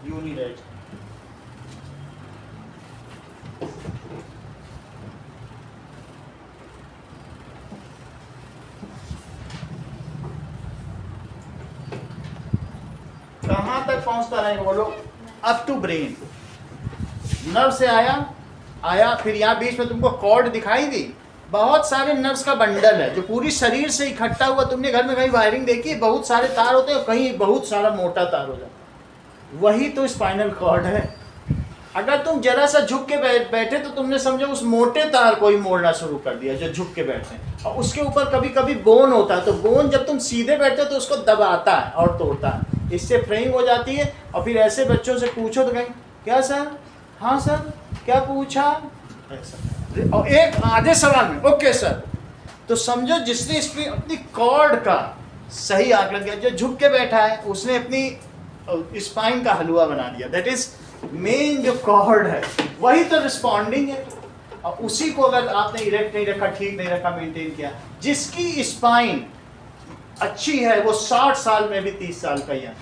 unilateral. कहां तक पहुंचता रहेगा बोलो? Up to brain. नर्व से आया फिर यहाँ बीच में तुमको कॉर्ड दिखाई दी, बहुत सारे नर्व्स का बंडल है जो पूरी शरीर से इकट्ठा हुआ. तुमने घर में कहीं वायरिंग देखी, बहुत सारे तार होते हैं, कहीं बहुत सारा मोटा तार हो जाता है, वही तो स्पाइनल कॉर्ड है. अगर तुम जरा सा झुक के बैठे तो तुमने समझो उस मोटे तार को ही मोड़ना शुरू कर दिया जो झुक के बैठे हैं. और उसके ऊपर कभी कभी बोन होता है, तो बोन जब तुम सीधे बैठते हो तो उसको दबाता है और तोड़ता है, इससे फ्रेइंग हो जाती है. और फिर ऐसे बच्चों से पूछो तो कहेंगे क्या सर, हाँ सर, क्या पूछा, और एक आधे सवाल में ओके सर. तो समझो जिसने इसकी अपनी कॉर्ड का सही आंक लग गया, जो झुक के बैठा है उसने अपनी स्पाइन का हलवा बना दिया. दैट इज मेन जो कॉर्ड है वही तो रिस्पॉन्डिंग है. और उसी को अगर आपने इरेक्ट नहीं रखा, ठीक नहीं रखा, मेंटेन किया, जिसकी स्पाइन अच्छी है वो 60 साल में भी 30 साल का ही है,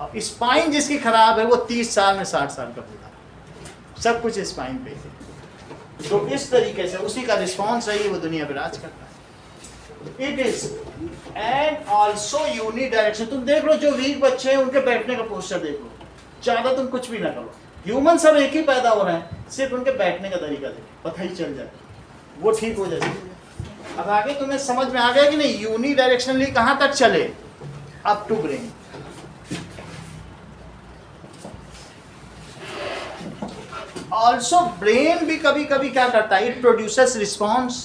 और स्पाइन जिसकी खराब है वो 30 साल में 60 साल का बूढ़ा. सब कुछ स्पाइन पे है. तो इस तरीके से उसी का रिस्पॉन्स है, वो दुनिया पे राज करता है. It is end also unidirection. तुम देख लो जो वीक बच्चे हैं उनके बैठने का पोस्चर देख लो, ज्यादा तुम कुछ भी ना करो. ह्यूमन सब एक ही पैदा हो रहे हैं, सिर्फ उनके बैठने का तरीका देखो, पता ही चल जाए, वो ठीक हो जाए. अब आगे तुम्हें समझ में आ गया कि नहीं यूनिडायरेक्शनली कहां तक चले? Up to brain. Also brain भी कभी कभी क्या करता है, इट प्रोड्यूसेस रिस्पॉन्स.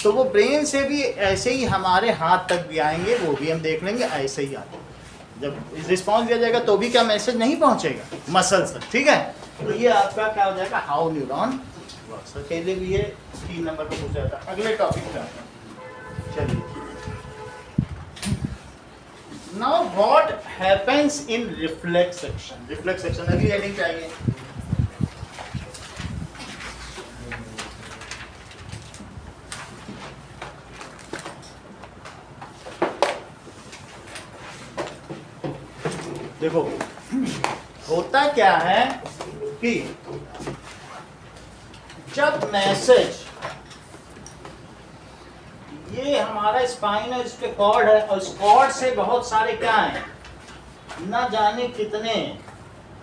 तो वो ब्रेन से भी ऐसे ही हमारे हाथ तक भी आएंगे, वो भी हम देख लेंगे ऐसे ही आते. जब रिस्पॉन्स दिया जाएगा तो भी क्या मैसेज नहीं पहुंचेगा मसल्स तक, ठीक है. तो ये आपका क्या हो जाएगा, हाउ न्यूरॉन वर्क्स. पहले भी ये 3 नंबर पर पूछा जाता है. अगले टॉपिक पे आता है. चलिए, now what happens in reflex action. Reflex action अगली हेडिंग चाहिए. देखो होता क्या है कि जब मैसेज, ये हमारा स्पाइन है, इस पे कॉर्ड है, और इस कॉर्ड से बहुत सारे क्या हैं, न जाने कितने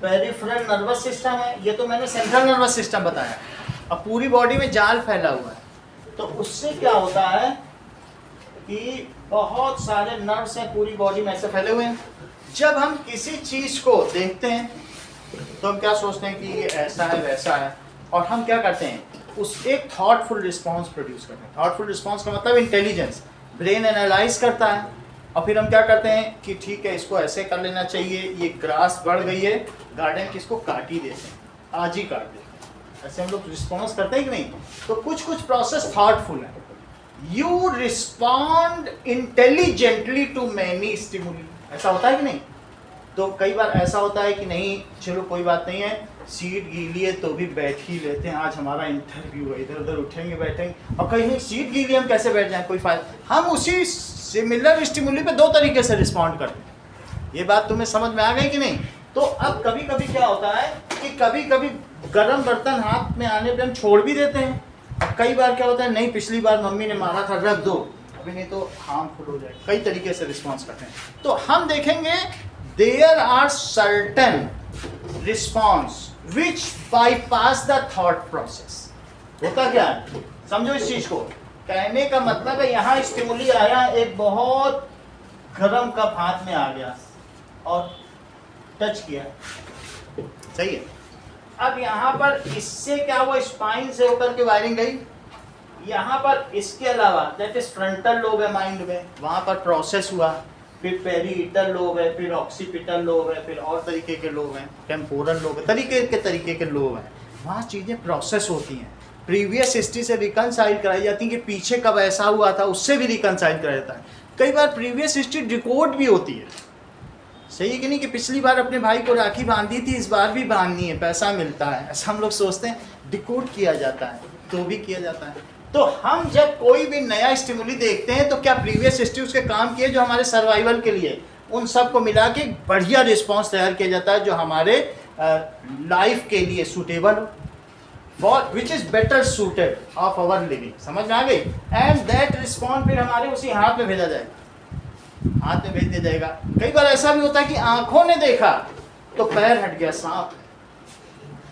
पेरिफेरल नर्वस सिस्टम है. ये तो मैंने सेंट्रल नर्वस सिस्टम बताया. अब पूरी बॉडी में जाल फैला हुआ है, तो उससे क्या होता है कि बहुत सारे नर्व्स हैं पूरी बॉडी में ऐसे फैले हुए हैं. जब हम किसी चीज को देखते हैं तो हम क्या सोचते हैं कि ये ऐसा है वैसा है, और हम क्या करते हैं, उस एक थॉटफुल रिस्पॉन्स प्रोड्यूस करते हैं. थॉटफुल रिस्पॉन्स का मतलब इंटेलिजेंस. ब्रेन एनालाइज करता है, और फिर हम क्या करते हैं कि ठीक है इसको ऐसे कर लेना चाहिए, ये ग्रास बढ़ गई है गार्डन की, इसको काट ही देते हैं, आज ही काट देते हैं. ऐसे हम लोग रिस्पॉन्स करते हैं कि नहीं. तो कुछ कुछ प्रोसेस थॉटफुल है. You respond intelligently to many stimuli. ऐसा होता है कि नहीं. तो कई बार ऐसा होता है कि नहीं चलो कोई बात नहीं है, सीट गीली है तो भी बैठ ही लेते हैं, आज हमारा इंटरव्यू है, इधर उधर उठेंगे बैठेंगे. और कहीं नहीं सीट गीली हम कैसे बैठ जाएं, कोई फायदा. हम उसी सिमिलर स्टिमुली पे 2 तरीके से रिस्पॉन्ड करते हैं. ये बात तुम्हें समझ में आ गई कि नहीं? तो अब कभी कभी क्या होता है कि कभी कभी गर्म बर्तन हाथ में आने पे हम छोड़ भी देते हैं। अब कई बार क्या होता है, नहीं पिछली बार मम्मी ने मारा था, रख दो, अभी नहीं तो हार्मफुल हो जाएगा। कई तरीके से रिस्पॉन्स करते हैं। तो हम देखेंगे there are certain response which bypass the thought process. होता क्या है, समझो इस चीज को। कहने का मतलब है यहाँ स्टिमुली आया, एक बहुत गर्म कप हाथ में आ गया और टच किया, सही है। अब यहाँ पर इससे क्या हुआ, स्पाइन से होकर के वायरिंग गई। यहाँ पर इसके अलावा दैट इज फ्रंटल लोब है माइंड में, वहाँ पर प्रोसेस हुआ। फिर पेरीइटल लोब है, फिर ऑक्सीपिटल लोब है, फिर और तरीके के लोब हैं, टेम्पोरल लोब है, तरीके के लोब हैं। वहाँ चीज़ें प्रोसेस होती हैं, प्रीवियस हिस्ट्री से रिकनसाइल कराई जाती है कि पीछे कब ऐसा हुआ था, उससे भी रिकनसाइल कराया जाता है। कई बार प्रीवियस हिस्ट्री डिकोड भी होती है, सही है कि नहीं, कि पिछली बार अपने भाई को राखी बांधी थी, इस बार भी बांधनी है, पैसा मिलता है, ऐसा हम लोग सोचते हैं। डिकोड किया जाता है, तो भी किया जाता है। तो हम जब कोई भी नया स्टिमुली देखते हैं तो क्या प्रीवियस हिस्ट्री उसके काम किए जो हमारे सर्वाइवल के लिए, उन सब को मिला के बढ़िया रिस्पॉन्स तैयार किया जाता है जो हमारे लाइफ के लिए सूटेबल हो, for which is better suited of our living. समझ में आ गई? एंड दैट रिस्पॉन्स फिर हमारे उसी हाथ में भेजा जाएगा, हाथ में भेज दिया जाएगा। कई बार ऐसा भी होता है कि आंखों ने देखा तो पैर हट गया, सांप।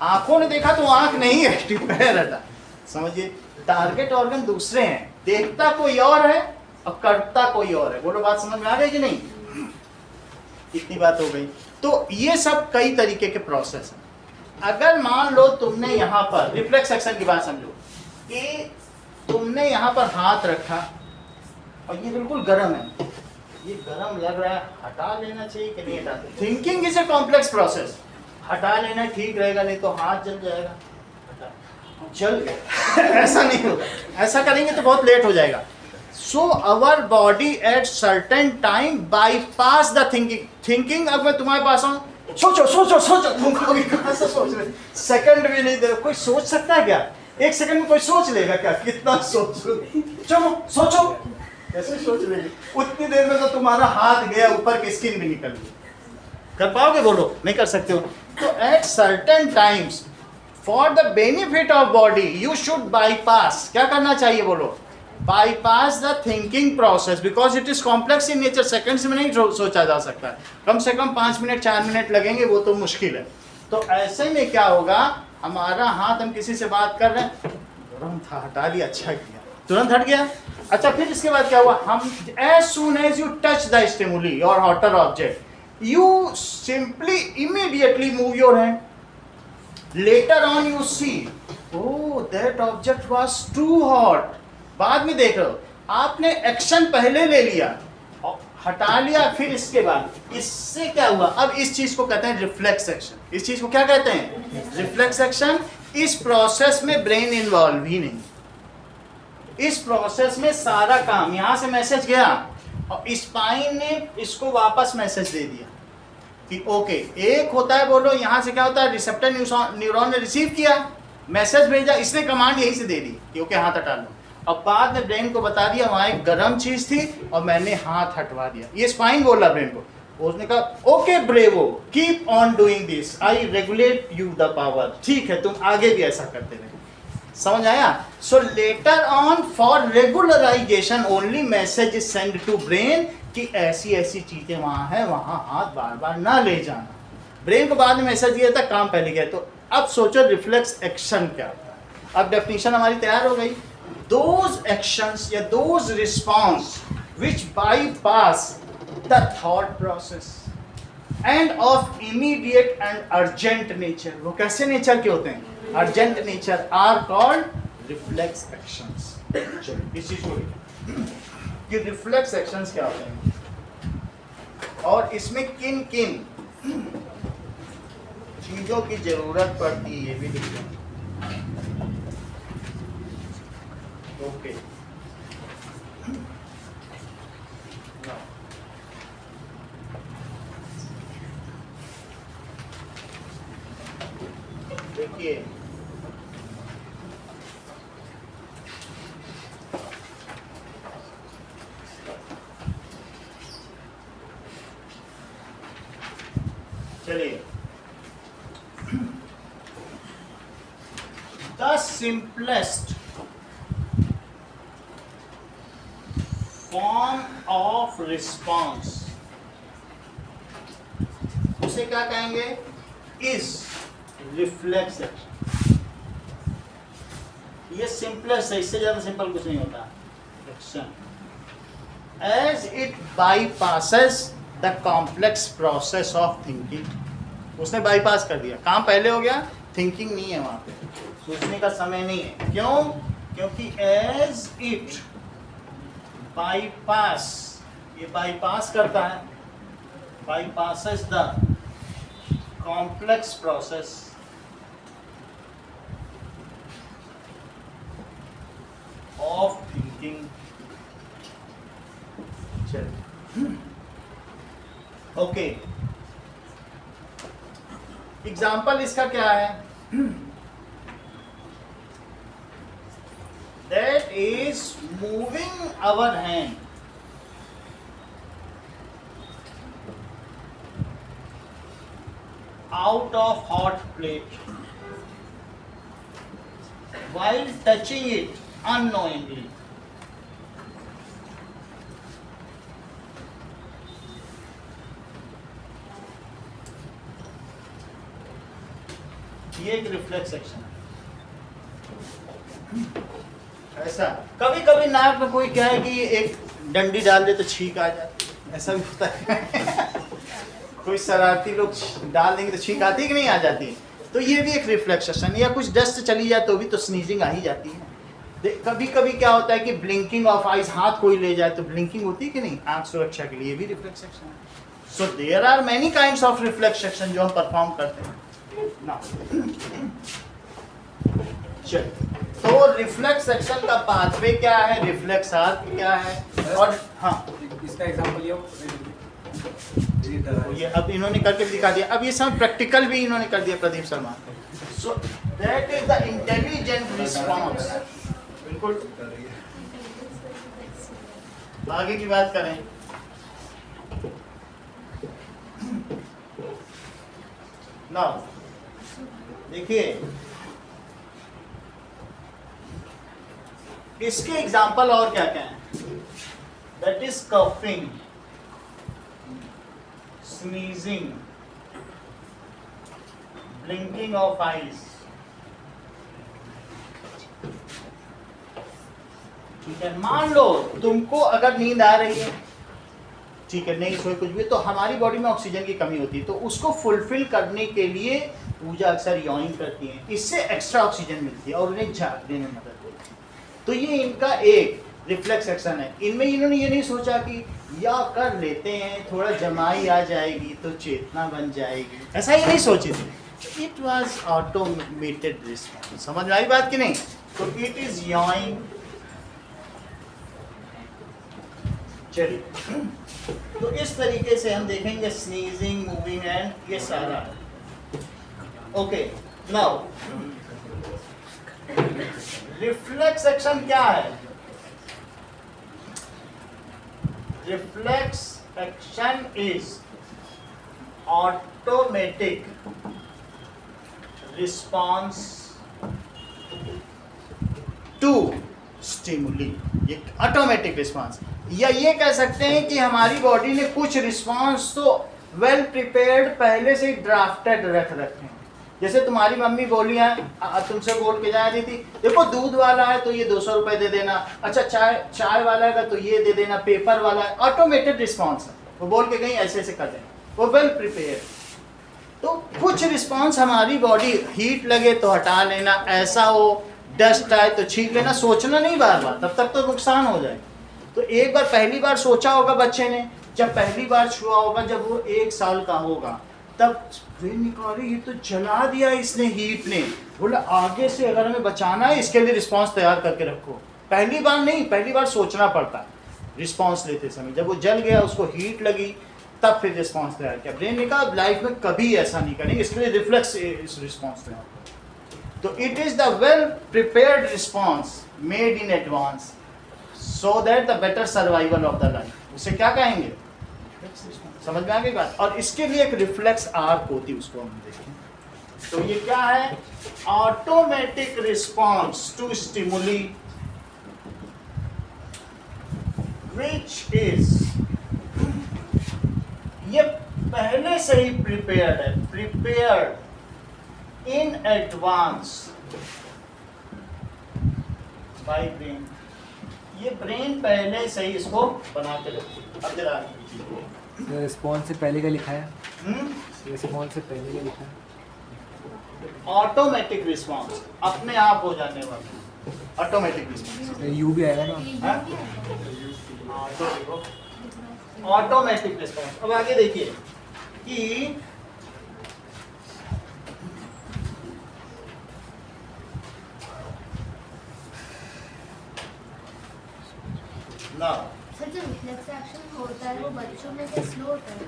आंखों ने देखा तो आंख नहीं हटी, पैर हटा। समझिए, टारगेट ऑर्गन दूसरे हैं, देखता कोई और है और करता कोई और है। बोलो बात समझ में आ गई कि नहीं? इतनी बात हो गई। तो ये सब कई तरीके के प्रोसेस हैं। अगर मान लो तुमने यहाँ पर रिफ्लेक्स एक्शन की बात समझो कि तुमने यहाँ पर हाथ रखा और ये बिल्कुल गर्म है, ये गर्म लग रहा है, हटा लेना चाहिए कि नहीं हटा? Thinking is a complex process. हटा लेना ठीक रहेगा, नहीं तो हाथ जल जाएगा। जल गया ऐसा नहीं होगा, ऐसा करेंगे तो बहुत लेट हो जाएगा। So our body at certain time bypass the thinking. अब मैं तुम्हारे पास आऊँ, सोचो सोचो सोचो, तुमको अभी कहाँ से सोच रहे, सेकंड भी नहीं दे रहे। कोई सोच सकता है क्या? एक सेकंड में कोई सोच लेगा क्या? कितना सोच, चलो सोचो, कैसे सोच लेगी? उतनी देर में तो तुम्हारा हाथ गया ऊपर की स्किन भी निकल गई। कर पाओगे? बोलो, नहीं कर सकते हो। तो at certain times for the benefit of body you should bypass, क्या करना चाहिए? बोलो, bypass the thinking process, because it is complex in nature. Seconds में नहीं सोचा जा सकता है, कम से कम 5 मिनट 4 मिनट लगेंगे, वो तो मुश्किल है। तो ऐसे में क्या होगा, हमारा हाथ, हम किसी से बात कर रहे हैं, गर्म था, हटा लिया, अच्छा किया, तुरंत हट गया। अच्छा, फिर इसके बाद क्या हुआ, हम as soon as you touch the stimuli और hotter object, you simply immediately move your hand. Later on you see, oh that object was too hot. बाद में देख रहे हो, आपने एक्शन पहले ले लिया और हटा लिया, फिर इसके बाद इससे क्या हुआ, अब इस चीज को कहते हैं रिफ्लेक्स एक्शन। इस चीज को क्या कहते हैं? Reflex action. इस प्रोसेस में ब्रेन इन्वॉल्व ही नहीं। इस प्रोसेस में सारा काम, यहां से मैसेज गया और स्पाइन ने इसको वापस मैसेज दे दिया कि ओके। एक होता है, बोलो यहाँ से क्या होता है, रिसेप्टर न्यूरॉन ने रिसीव किया, मैसेज भेजा, इसने कमांड यहीं से दे दी कि ओके हाथ हटा लो। अब बाद में ब्रेन को बता दिया वहाँ एक गर्म चीज थी और मैंने हाथ हटवा दिया। ये स्पाइन बोला ब्रेन को, उसने कहा okay bravo, keep on doing this, I regulate you the power. ठीक है, तुम आगे भी ऐसा करते रहे। समझ आया? So letter on for regularization only message is send to brain कि ऐसी ऐसी चीजें वहां है, वहां हाथ बार बार ना ले जाना। ब्रेन को बाद में मैसेज दिया था, काम पहले गया। तो अब सोचो रिफ्लेक्स एक्शन क्या होता है। अब डेफिनेशन हमारी तैयार हो गई। दोज एक्शंस या those response which bypass the thought process and of immediate and urgent nature. वो कैसे नेचर के होते हैं? Urgent nature are called reflex actions. चलो इस चीज को कि रिफ्लेक्स एक्शंस क्या होते हैं और इसमें किन किन चीजों की जरूरत पड़ती है, ये भी लिख लें। ओके, देखिए the simplest form of response, उसे क्या कहेंगे? Is reflex action. ये सिंपलेस्ट है, इससे ज्यादा सिंपल कुछ नहीं होता। Action as it bypasses the complex process of thinking. उसने बाईपास कर दिया, काम पहले हो गया, थिंकिंग नहीं है वहां पे, सोचने का समय नहीं है। क्यों? क्योंकि एज इट बाईपास, ये बाईपास करता है, bypasses the complex process of thinking. Okay, example इसका क्या है? That is moving our hand, out of hot plate while touching it unknowingly. ये एक रिफ्लेक्स एक्शन है। ऐसा कभी कभी नाक में कोई क्या है कि एक डंडी डाल दे तो छींक आ जाती है, ऐसा भी होता है। कोई शरारती लोग डाल देंगे तो छींक आती है कि नहीं आ जाती है? तो ये भी एक रिफ्लेक्शन, या कुछ डस्ट चली जाए तो भी तो स्नीजिंग आ ही जाती है। कभी कभी क्या होता है कि ब्लिंकिंग ऑफ आइज, हाथ कोई ले जाए तो ब्लिंकिंग होती है कि नहीं, आंख सुरक्षा के लिए, ये भी रिफ्लेक्शन है। So there are many kinds of reflection जो हम परफॉर्म करते हैं ना। चल, तो रिफ्लेक्स एक्शन का पाथवे क्या है, रिफ्लेक्स आर्क क्या है, और हाँ इसका एग्जांपल ये अब इन्होंने करके दिखा दिया। अब ये सब प्रैक्टिकल भी इन्होंने कर दिया Pradeep Sharma. So that is the intelligent response. बिल्कुल आगे की बात करें, नाउ देखिए इसके एग्जाम्पल और क्या क्या है। That is coughing, sneezing, blinking of eyes, ठीक है। मान लो तुमको अगर नींद आ रही है, ठीक है, नहीं सोए कुछ भी, तो हमारी बॉडी में ऑक्सीजन की कमी होती है, तो उसको फुलफिल करने के लिए पूजा अक्सर यॉइंग करती है, इससे एक्स्ट्रा ऑक्सीजन मिलती है और उन्हें झाड़ने में मदद होती है। तो ये इनका एक रिफ्लेक्स एक्शन है। इनमें इन्होंने ये नहीं सोचा कि या कर लेते हैं, थोड़ा जमाई आ जाएगी तो चेतना बन जाएगी, ऐसा ही नहीं सोची थी। It was automated response. समझ में आई बात कि नहीं? तो इट इज यॉइंग। चलिए, तो इस तरीके से हम देखेंगे स्नीजिंग, मूविंग एंड ये सारा। ओके, नाउ रिफ्लेक्स एक्शन क्या है? Reflex action is automatic response to stimuli। ये ऑटोमेटिक रिस्पॉन्स, या ये कह सकते हैं कि हमारी बॉडी ने कुछ रिस्पॉन्स तो वेल प्रिपेयर्ड पहले से ड्राफ्टेड रख रखे हैं। जैसे तुम्हारी मम्मी बोली है, तुमसे बोल के जा रही थी, देखो दूध वाला है तो ये 200 रुपए दे देना, अच्छा चाय वाला है तो ये दे देना, पेपर वाला है, ऑटोमेटेड रिस्पॉन्स है। वो बोल के कहीं ऐसे ऐसे कर देना, वो वेल प्रिपेयर्ड। तो कुछ रिस्पॉन्स हमारी बॉडी, हीट लगे तो हटा लेना, ऐसा हो डस्ट आए तो छींक लेना, सोचना नहीं बार बार, तब तक तो नुकसान हो जाए। तो एक बार पहली बार सोचा होगा बच्चे ने, जब पहली बार छुआ होगा, जब वो 1 साल का होगा, तब ब्रेन निकाली, ये तो जला दिया इसने, हीट ने, बोला आगे से अगर हमें बचाना है इसके लिए रिस्पांस तैयार करके रखो। पहली बार नहीं, पहली बार सोचना पड़ता है रिस्पांस लेते समय। जब वो जल गया, उसको हीट लगी, तब फिर रिस्पांस तैयार किया। ब्रेन ने कहा लाइफ में कभी ऐसा नहीं करेंगे, इसके लिए रिफ्लेक्स इस रिस्पांस तैयार करो। तो it is the well prepared response made in advance so that the better survival of the life. उसे क्या कहेंगे? समझ में आ गई बात? और इसके लिए एक रिफ्लेक्स आर्क होती है, उसको हम देखें। तो ये क्या है? Automatic response to stimuli which is, ये पहले से ही प्रिपेयर्ड है, prepared in advance by brain. ये ब्रेन पहले से ही इसको बना के रखती है। अब जरा रिस्पॉन्स से पहले का लिखा है, हम्म, रिस्पॉन्स से पहले का लिखा है। ऑटोमेटिक रिस्पॉन्स, अपने आप हो जाने वाला ऑटोमेटिक रिस्पॉन्स। यू भी आएगा ना। हाँ? हाँ, तो देखो ऑटोमेटिक रिस्पॉन्स। अब आगे देखिए कि ना सर जो रिफ्लेक्स एक्शन होता है वो बच्चों में से स्लो होता है।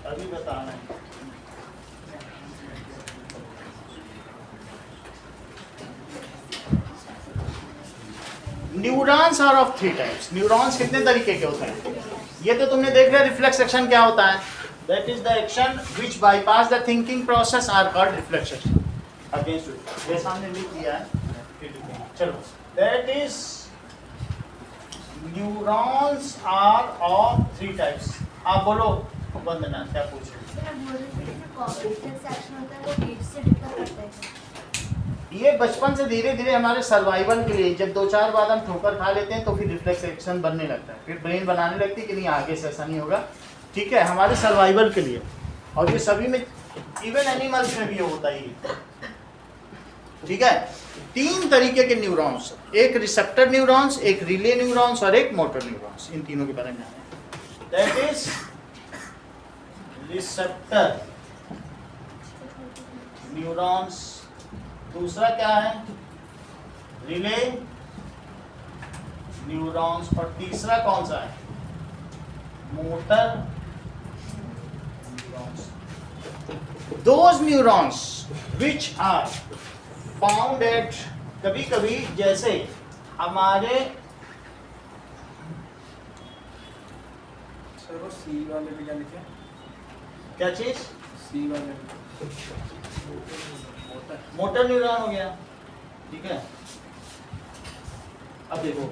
अभी बताना है। Neurons are of 3 types. न्यूरॉन्स कितने तरीके के होते हैं? ये तो तुमने देख लिया। रिफ्लेक्स एक्शन क्या होता है? That is the action which bypass the thinking process are called reflex action against it. ये सामने लिख दिया है। चलो, that is neurons are of 3 types. आप बोलो वंदना, क्या पूछ रहे सर आप बोल रहे थे कि जो रिफ्लेक्स एक्शन होता है वो एज से डिफर करता है। ये बचपन से धीरे धीरे हमारे सर्वाइवल के लिए, जब 2-4 बार हम ठोकर खा लेते हैं तो फिर रिफ्लेक्स एक्शन बनने लगता है, फिर ब्रेन बनाने लगती है कि नहीं आगे से ऐसा नहीं होगा। ठीक है, हमारे सर्वाइवल के लिए। और ये सभी में, इवन एनिमल्स में भी होता ही है। ठीक है, 3 तरीके के न्यूरॉन्स, एक रिसेप्टर न्यूरॉन्स, एक रिले न्यूरॉन्स और एक मोटर न्यूरॉन्स। इन तीनों के बारे में जाना है। दैट इज रिसेप्टर न्यूरॉन्स, दूसरा क्या है? रिले न्यूरॉन्स, और तीसरा कौन सा है? Motor neurons. Those neurons which are found at, कभी कभी जैसे हमारे सर वो सी वाले में क्या लिखा है? क्या चीज? सी वाले में मोटर न्यूरॉन हो गया। ठीक है, अब देखो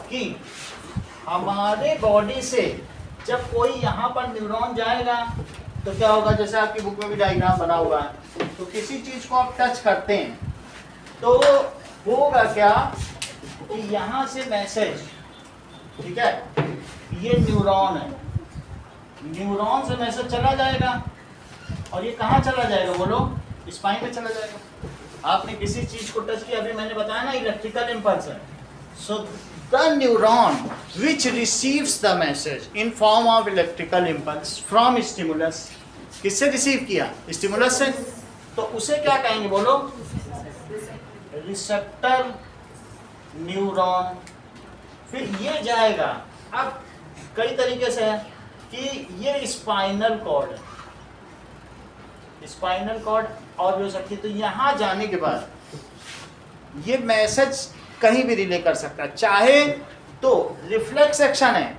कि हमारे बॉडी से जब कोई यहाँ पर न्यूरॉन जाएगा तो क्या होगा? जैसे आपकी बुक में भी डायग्राम बना हुआ है। तो किसी चीज को आप टच करते हैं तो होगा क्या कि यहाँ से मैसेज, ठीक है, ये न्यूरॉन है, न्यूरॉन से मैसेज चला जाएगा और ये कहाँ चला जाएगा बोलो? स्पाइन में चला जाएगा। आपने किसी चीज को टच किया, अभी मैंने बताया ना इलेक्ट्रिकल इंपल्स है। So the neuron which receives the message in form of electrical impulse from stimulus, किससे रिसीव किया? स्टिमुलस से। तो उसे क्या कहेंगे बोलो? Receptor neuron. फिर ये जाएगा, अब कई तरीके से है कि ये स्पाइनल कॉर्ड है, स्पाइनल कॉर्ड और भी हो सकती है। तो यहाँ जाने के बाद ये मैसेज कहीं भी रिले कर सकता है, चाहे तो रिफ्लेक्स एक्शन है,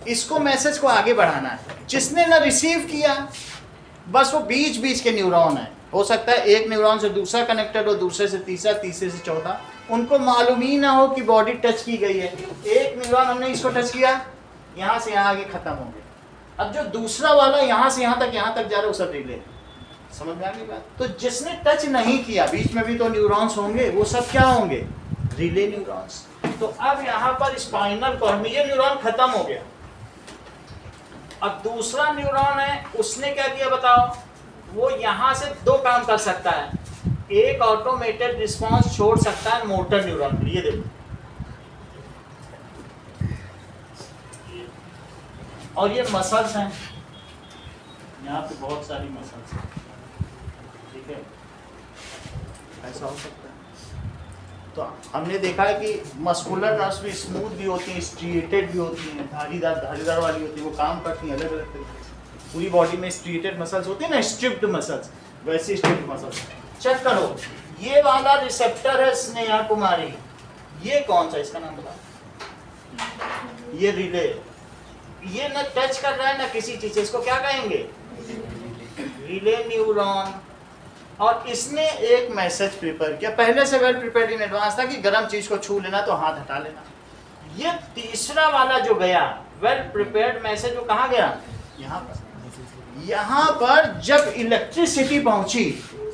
इसको मैसेज को आगे बढ़ाना है। जिसने ना रिसीव किया, बस वो बीच बीच के न्यूरॉन है, हो सकता है एक न्यूरॉन से दूसरा कनेक्टेड हो, दूसरे से तीसरा, तीसरे से चौथा, उनको मालूम ही ना हो कि बॉडी टच की गई है। एक न्यूरॉन हमने इसको टच किया, यहाँ से यहाँ आगे खत्म हो गया। अब जो दूसरा वाला यहाँ से यहाँ तक जा रहा है, वो सब रिले। समझ में आ गई बात? तो जिसने टच नहीं किया, बीच में भी तो न्यूरॉन्स होंगे, वो सब क्या होंगे? Relay neurons. तो अब यहाँ पर स्पाइनल कॉर्ड में ये न्यूरॉन खत्म हो गया। अब दूसरा न्यूरॉन है, उसने क्या किया बताओ? वो यहाँ से 2 काम कर सकता है, एक ऑटोमेटेड रिस्पांस छोड़ सकता है मोटर न्यूरॉन के लिए। देखो, और ये मसल्स हैं, यहाँ पे बहुत सारी मसल्स हैं। ठीक है, ऐसा हो सकता है। तो हमने देखा है कि मस्कुलर नर्व्स भी स्मूथ भी होती हैं, स्ट्रिएटेड भी होती हैं, धारीदार वाली होती है, वो काम करती हैं अलग अलग तरीके से। पूरी बॉडी में स्ट्रिएटेड मसल्स होती है ना, स्ट्रिप्ड मसल्स, वैसे स्ट्रिप्ड मसल्स। चेक करो, ये वाला रिसेप्टर है स्नेहा कुमारी, ये कौन सा, इसका नाम बता। ये रिले, ये न टच कर रहा है ना किसी चीज से, इसको क्या कहेंगे, रिले न्यूरॉन। और इसने एक मैसेज प्रिपेयर किया, पहले से वेल प्रिपेयर्ड इन एडवांस था कि गर्म चीज को छू लेना तो हाथ हटा लेना। ये तीसरा वाला जो गया वेल प्रिपेयर्ड मैसेज, वो कहाँ गया, यहाँ पर। यहाँ पर जब इलेक्ट्रिसिटी पहुंची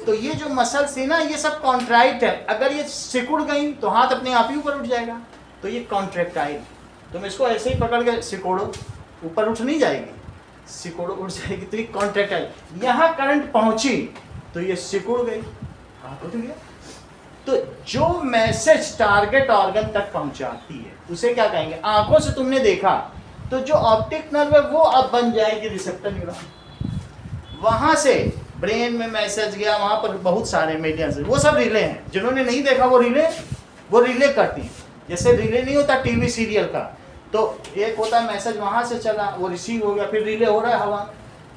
तो ये जो मसल्स थी ना, ये सब कॉन्ट्रैक्ट है। अगर ये सिकुड़ गई तो हाथ अपने आप ही ऊपर उठ जाएगा, तो ये कॉन्ट्रैक्टाइल। तुम इसको ऐसे ही पकड़ के सिकोड़ो, ऊपर उठ नहीं जाएगी, सिकोड़ो उठ जाएगी, तो ये कॉन्ट्रैक्टाइल। यहाँ करंट पहुंची तो ये सिकुड़ गई, हाथ उठ गया। तो जो मैसेज टारगेट ऑर्गन तक पहुंचाती है उसे क्या कहेंगे, आंखों से तुमने देखा तो जो ऑप्टिक नर्व है वो अब बन जाएगी रिसेप्टर न्यूरॉन। वहां से ब्रेन में मैसेज गया, वहां पर बहुत सारे मीडियंस, वो सब रिले हैं। जिन्होंने नहीं देखा वो रिले करती हैं। जैसे रिले नहीं होता टीवी सीरियल का, तो एक होता है मैसेज वहां से चला, वो रिसीव हो गया, फिर रिले हो रहा है हवा,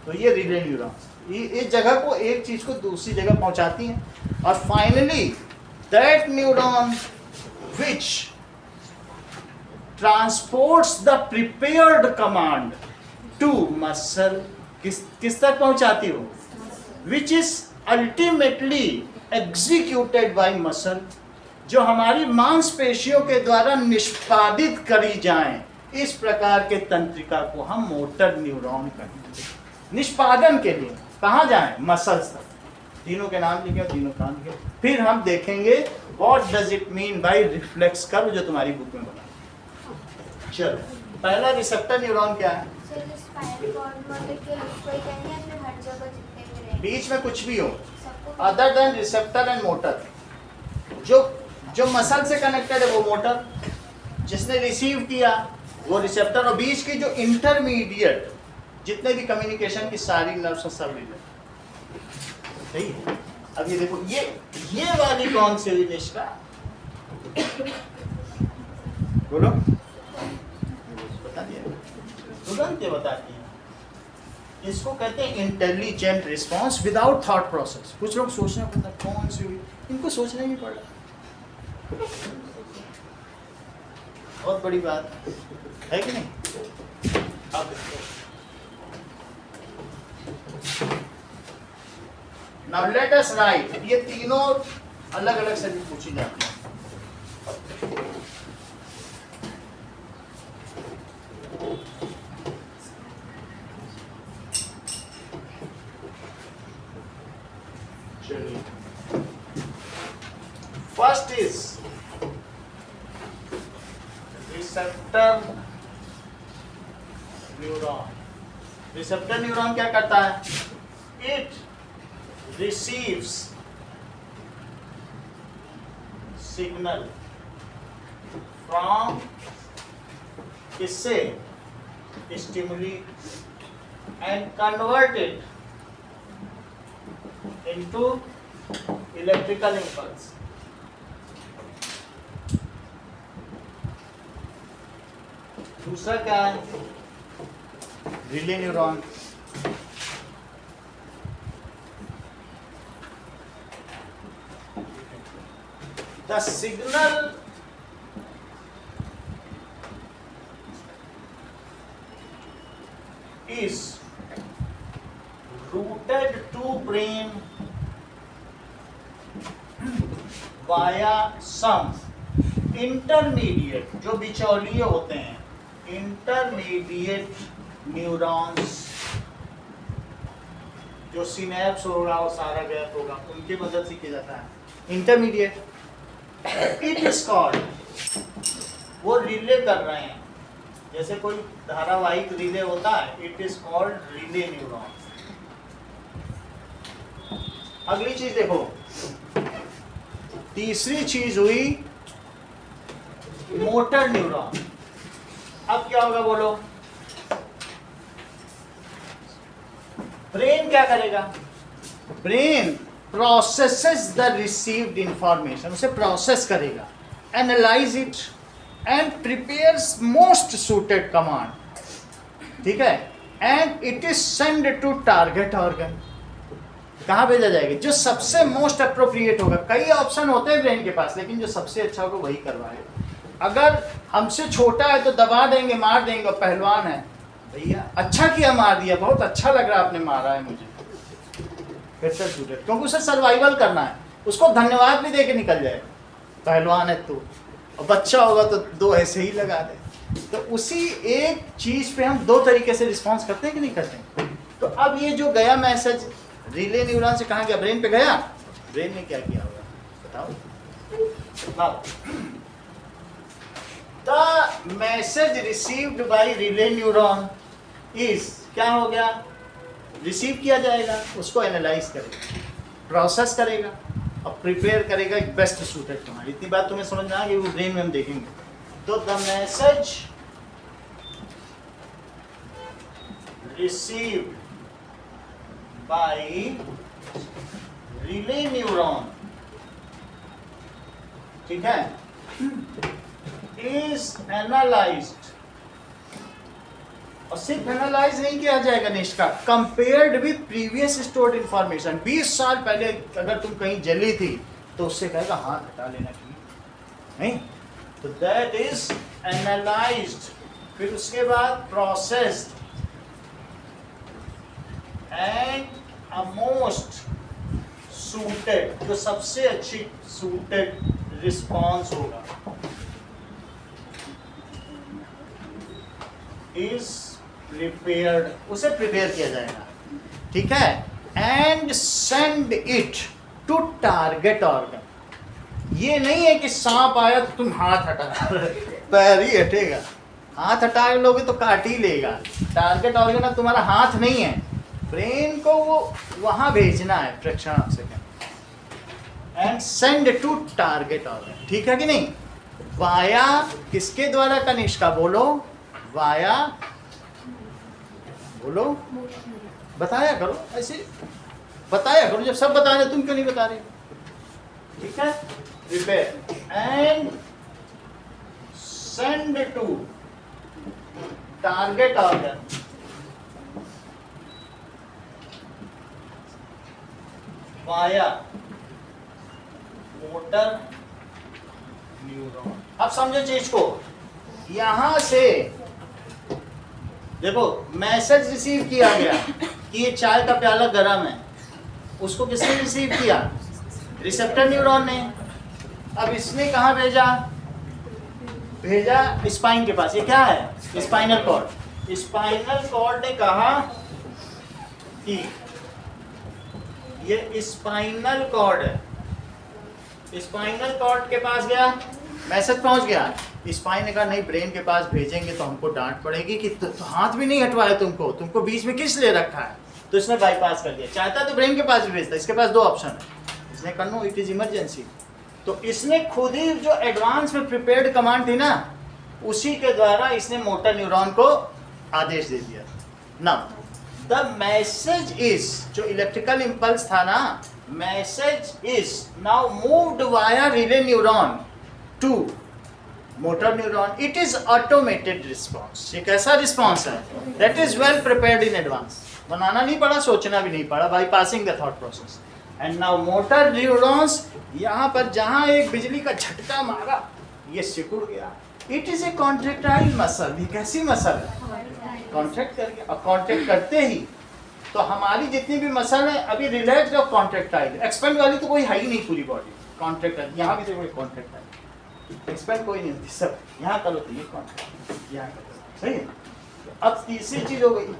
तो ये रिले न्यूरॉन्स इस जगह को, एक चीज को दूसरी जगह पहुंचाती हैं। और finally that neuron which transports the prepared command to muscle, किस तक पहुंचाती हो, which is ultimately executed by muscle, जो हमारी मांसपेशियों के द्वारा निष्पादित करी जाएं। इस प्रकार के तंत्रिका को हम मोटर न्यूरॉन कहते हैं। निष्पादन के लिए कहाँ जाएं, मसल्स तक। तीनों के नाम लिखे, तीनों का नाम लिखे। फिर हम देखेंगे what does it mean bye reflex curve, जो तुम्हारी बुक में बना। चलो, पहला रिसेप्टर न्यूरॉन क्या है, बीच में कुछ भी हो other than receptor and motor. जो मसल से कनेक्टेड है वो मोटर, जिसने रिसीव किया वो रिसेप्टर, और बीच की जो इंटरमीडिएट जितने भी कम्युनिकेशन की सारी नर्व्स सब रिलेटेड। सही है। अब ये देखो, ये वाली कौन सी हुई निष्का, बोलो, बता दिया, तुरंत ये बताती है। इसको कहते हैं intelligent response without thought process. कुछ लोग सोचना पड़ता है कौन सी हुई, इनको सोचना ही नहीं पड़ रहा। बहुत बड़ी बात है कि नहीं। अब नाउ लेट अस राइट, ये तीनों अलग अलग से भी पूछी जाती है। चलिए, first is receptor neuron. Receptor neuron क्या करता है, इट receives signal from इससे stimuli and convert it into electrical impulse. दूसरा क्या है, relay neuron. The signal is routed to brain via some intermediate, जो बिचौलिए होते हैं, intermediate neurons, जो सिनेप्स होगा और सारा गैप होगा, उनकी मदद से किया जाता है। इंटरमीडिएट, इट इज कॉल्ड, वो रिले कर रहे हैं, जैसे कोई धारावाहिक रिले होता है, it is called relay neuron. अगली चीज देखो, तीसरी चीज हुई मोटर न्यूरॉन। अब क्या होगा बोलो, ब्रेन क्या करेगा, brain processes the received information, उसे प्रोसेस करेगा, analyse it and prepares most suited command, ठीक है, and it is send to target organ. कहाँ भेजा जाएगा? जो सबसे मोस्ट अप्रोप्रिएट होगा। कई ऑप्शन होते हैं ब्रेन के पास, लेकिन जो सबसे अच्छा होगा वही करवाएगा। अगर हमसे छोटा है तो दबा देंगे, मार देंगे, और पहलवान है, भैया अच्छा किया मार दिया, बहुत अच्छा लग रहा आपने मारा है मुझे, बेटर सूटेड, क्योंकि उसे सर्वाइवल करना है, उसको धन्यवाद भी दे के निकल जाएगा, पहलवान है तू। और बच्चा होगा तो दो ऐसे ही लगा दे। तो उसी एक चीज पे हम दो तरीके से रिस्पॉन्स करते हैं कि नहीं करते? तो अब ये जो गया मैसेज रिले न्यूरॉन से कहाँ गया? ब्रेन पे गया। ब्रेन ने क्या किया होगा बताओ? The message received by relay neuron is, क्या हो गया? रिसीव किया जाएगा, उसको एनालाइज करेगा, प्रोसेस करेगा और प्रिपेयर करेगा एक बेस्ट सूटेड तुम्हारी। इतनी बात तुम्हें समझ में आ गई? वो ब्रेन में हम देखेंगे। तो the message received by relay neuron, ठीक है, इज एनालाइज्ड, और सिर्फ एनालाइज नहीं किया जाएगा Nishka, compared with previous stored information. 20 साल पहले अगर तुम कहीं जली थी तो उससे कहेगा हाथ हटा लेना चाहिए, नहीं? तो दैट इज एनालाइज्ड, फिर उसके बाद processed and a most suited, जो सबसे अच्छी सूटेड रिस्पॉन्स होगा, इज प्रिपेयर्ड, उसे प्रिपेयर किया जाएगा, ठीक है, and send it to target organ. ये नहीं है कि सांप आया तो तुम हाथ हटा, पैर ही हटेगा, हाथ हटा लोगे तो काट ही लेगा। टारगेट ऑर्गन अब तुम्हारा हाथ नहीं है, ब्रेन को वो वहां भेजना है, fraction of second, and send to target organ, ठीक है कि नहीं? वाया किसके द्वारा? कनिष्का बोलो, वाया बोलो, बताया करो, ऐसे बताया करो, जब सब बता रहे तुम क्यों नहीं बता रहे? ठीक है, prepare and send to target organ, via motor neuron. अब समझो चीज को, यहां से देखो मैसेज रिसीव किया गया कि ये चाय का प्याला गर्म है, उसको किसने रिसीव किया? रिसेप्टर न्यूरॉन ने। अब इसने कहाँ भेजा? भेजा स्पाइन के पास। ये क्या है? Spinal cord. स्पाइनल कॉर्ड ने कहा कि ये स्पाइनल कॉर्ड है, स्पाइनल कॉर्ड के पास गया, मैसेज पहुंच गया, स्पाइन ने कहा नहीं, ब्रेन के पास भेजेंगे तो हमको डांट पड़ेगी कि तो हाथ भी नहीं हटवाया तुमको बीच में किस ले रखा है? तो इसने बाईपास कर दिया। चाहता तो ब्रेन के पास भी भेजता, इसके पास दो ऑप्शन है, इसने कहा नो इट इज इमरजेंसी। तो इसने खुद ही जो एडवांस में प्रिपेयर्ड कमांड थी ना, उसी के द्वारा इसने मोटर न्यूरॉन को आदेश दे दिया। नाउ द मैसेज इज, जो इलेक्ट्रिकल इंपल्स था ना, message is now moved via relay neuron to motor neuron. It is automated response. ये कैसा रिस्पॉन्स है? That is well prepared in advance. बनाना नहीं पड़ा, सोचना भी नहीं पड़ा, bypassing the thought process. And now motor neurons, यहाँ पर जहाँ एक बिजली का झटका मारा, ये सिकुड़ गया। It is a contractile muscle. ये कैसी मसल है? कॉन्ट्रैक्ट कर गया। और कॉन्ट्रैक्ट करते ही तो हमारी जितनी भी मसल है अभी रिलैक्स और कॉन्ट्रैक्टाइल, एक्सपेंड वाली तो कोई है ही नहीं पूरी बॉडी। कॉन्ट्रैक्टाइल यहाँ भी देखो, कॉन्ट्रैक्टाइल, एक्सपेंड कोई नहीं होती, सब यहाँ करो तो ये कॉन्ट्रैक्ट, यहाँ करो, सही है। अब तीसरी चीज हो गई,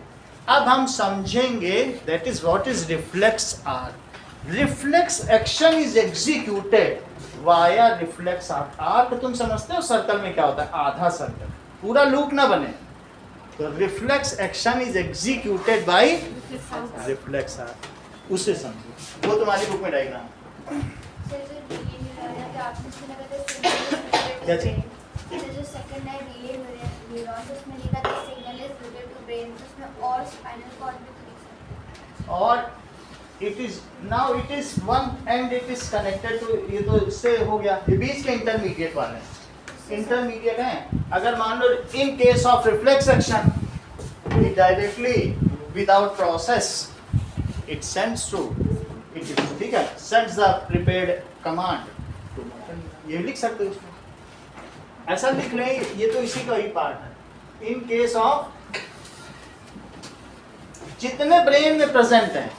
अब हम समझेंगे that is what is reflex arc. Reflex action is executed via reflex arc. Arc तुम समझते हो सर्कल में क्या होता है? आधा सर्कल, पूरा लूप ना बने। तो reflex action is executed by reflex arc, उसे समझो, वो तुम्हारी बुक में डायग्राम। क्या चीज? जो सेकंड है रिले न्यूरॉन, उसमें लिखा था signal is routed to brain, उसमें और स्पाइनल कॉर्ड भी तो लिख सकते हैं। और it is now it is one and it is connected to, ये तो इससे हो गया, ये बीच के इंटरमीडिएट वाले हैं, इंटरमीडिएट हैं। अगर मान लो in case of reflex action directly without process it sends to ठीक है, sends the prepared command to motor. ये लिख सकते हो उसको, ऐसा लिख लें, ये तो इसी का ही पार्ट है। इन केस ऑफ जितने ब्रेन में प्रेजेंट हैं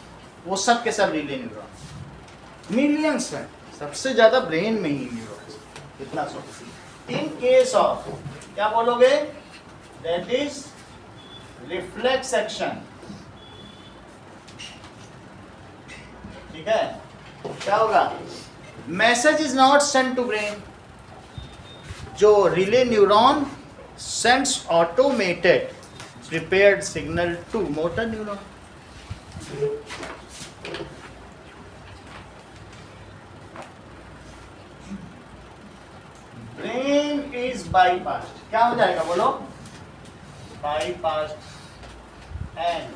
वो सब के सब रिले न्यूरॉन, मिलियंस हैं, सबसे ज्यादा ब्रेन में ही न्यूरॉन्स, इतना सोच। इन केस ऑफ क्या बोलोगे, दैट इज रिफ्लेक्स एक्शन, ठीक है। क्या होगा, message is not send to brain, जो relay neuron sends automated prepared signal to motor neuron. Brain is bypassed. क्या हो जाएगा बोलो, bypassed and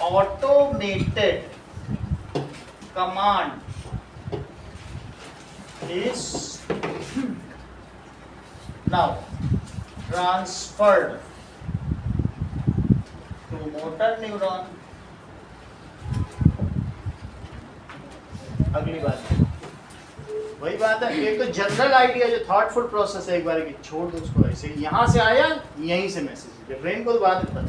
automated command is now transferred to motor neuron. अगली बात, वही बात है, एक तो जनरल आइडिया जो थॉटफुल प्रोसेस है, एक बार की छोड़ दो उसको ऐसे, यहाँ से आया यहीं से मैसेज, ब्रेन को तो बाद में पता।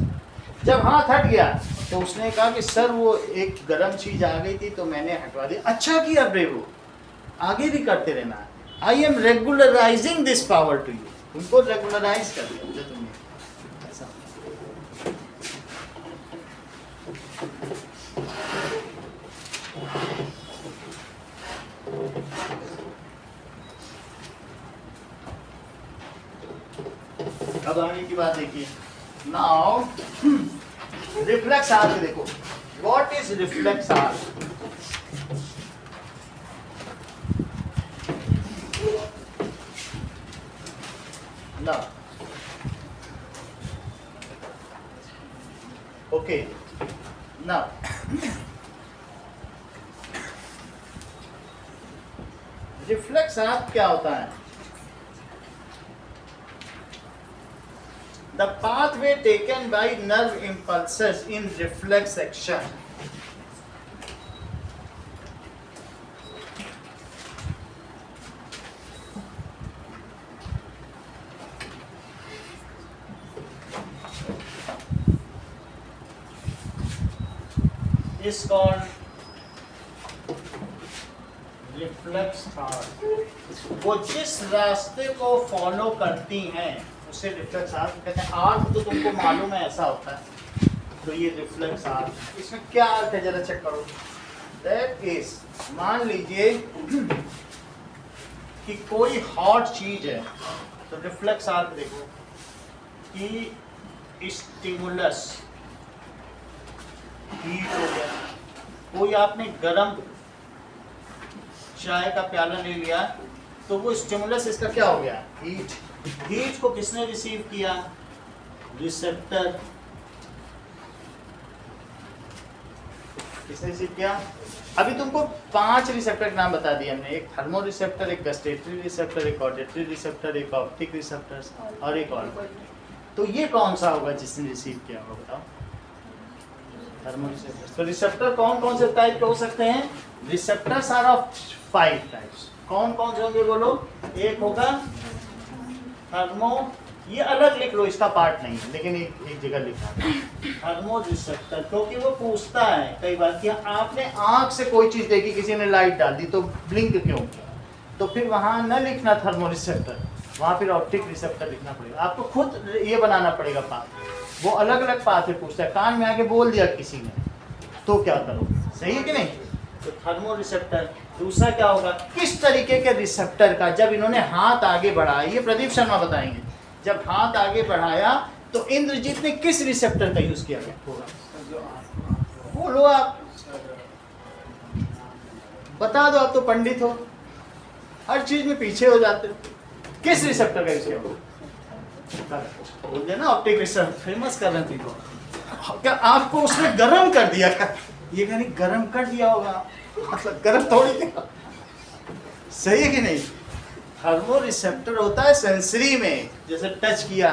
जब हाथ हट गया तो उसने कहा कि सर वो एक गर्म चीज आ गई थी तो मैंने हटवा दी। अच्छा किया ब्रेवो, आगे भी करते रहना। I am regularizing this power to you, तुमको रेगुलराइज कर दिया मुझे तुमने, ऐसा। अब आगे की बात देखिए, नाउ रिफ्लेक्स आर्क देखो, व्हाट इज रिफ्लेक्स आर्क। ना ओके, ना रिफ्लेक्स आर्क क्या होता है, the pathway taken by nerve impulses in reflex action is called reflex arc। वो जिस रास्ते को फॉलो करती हैं उसे रिफ्लेक्स आर्क कहते हैं। आर्क तो तुमको मालूम है ऐसा होता है, तो ये रिफ्लेक्स आर्क, इसमें क्या अर्थ है जरा चेक करो। दैट इज, मान लीजिए कि कोई हॉट चीज है, तो रिफ्लेक्स आर्क देखो कि स्टिमुलस हीट हो गया, कोई आपने गरम चाय का प्याला ले लिया तो वो स्टिमुलस इसका क्या हो गया, हीट। हीट को किसने रिसीव किया, रिसेप्टर। किसने रिसीव किया, अभी तुमको 5 रिसेप्टर के नाम बता दिए हमने, एक थर्मो रिसेप्टर, एक गस्टेटरी रिसेप्टर, एक ऑडिटरी रिसेप्टर, एक ऑप्टिक रिसेप्टर और एक और। तो ये कौन सा होगा जिसने रिसीव किया होगा बताओ, थर्मो रिसेप्टर। तो रिसेप्टर कौन कौन से टाइप के हो सकते हैं, रिसेप्टर्स आर ऑफ 5 टाइप्स। कौन कौन से होंगे बोलो, एक होगा थर्मो, ये अलग लिख लो, इसका पार्ट नहीं है लेकिन एक जगह लिखा है थर्मो रिसेप्टर, क्योंकि वो पूछता है कई बार कि आपने आंख से कोई चीज देखी, किसी ने लाइट डाल दी तो ब्लिंक क्यों किया, तो फिर वहां न लिखना थर्मो रिसेप्टर, वहां फिर ऑप्टिक रिसेप्टर लिखना पड़ेगा। आपको खुद ये बनाना पड़ेगा पाथ, वो अलग अलग पाथ है, पूछता है कान में आके बोल दिया किसी ने तो क्या करो, सही है कि नहीं। तो थर्मो रिसेप्टर। दूसरा क्या होगा, किस तरीके के रिसेप्टर का, जब इन्होंने हाथ आगे बढ़ाया, ये प्रदीप शर्मा बताएंगे, जब हाथ आगे बढ़ाया तो इंद्रजीत ने किस रिसेप्टर का यूज किया होगा, बोलो आप, बता दो, आप तो पंडित हो, हर चीज में पीछे हो जाते हो, किस रिसेप्टर का यूज किया होगा, बोल देना ऑप्टिक रिसेप्टर, फेमस कर रहे थे को। क्या आपको उसने गर्म कर दिया क्या, ये कहनी गर्म कर दिया होगा, मतलब गर्म थोड़ी क्या, सही है कि नहीं। थर्मो रिसेप्टर होता है सेंसरी में, जैसे टच किया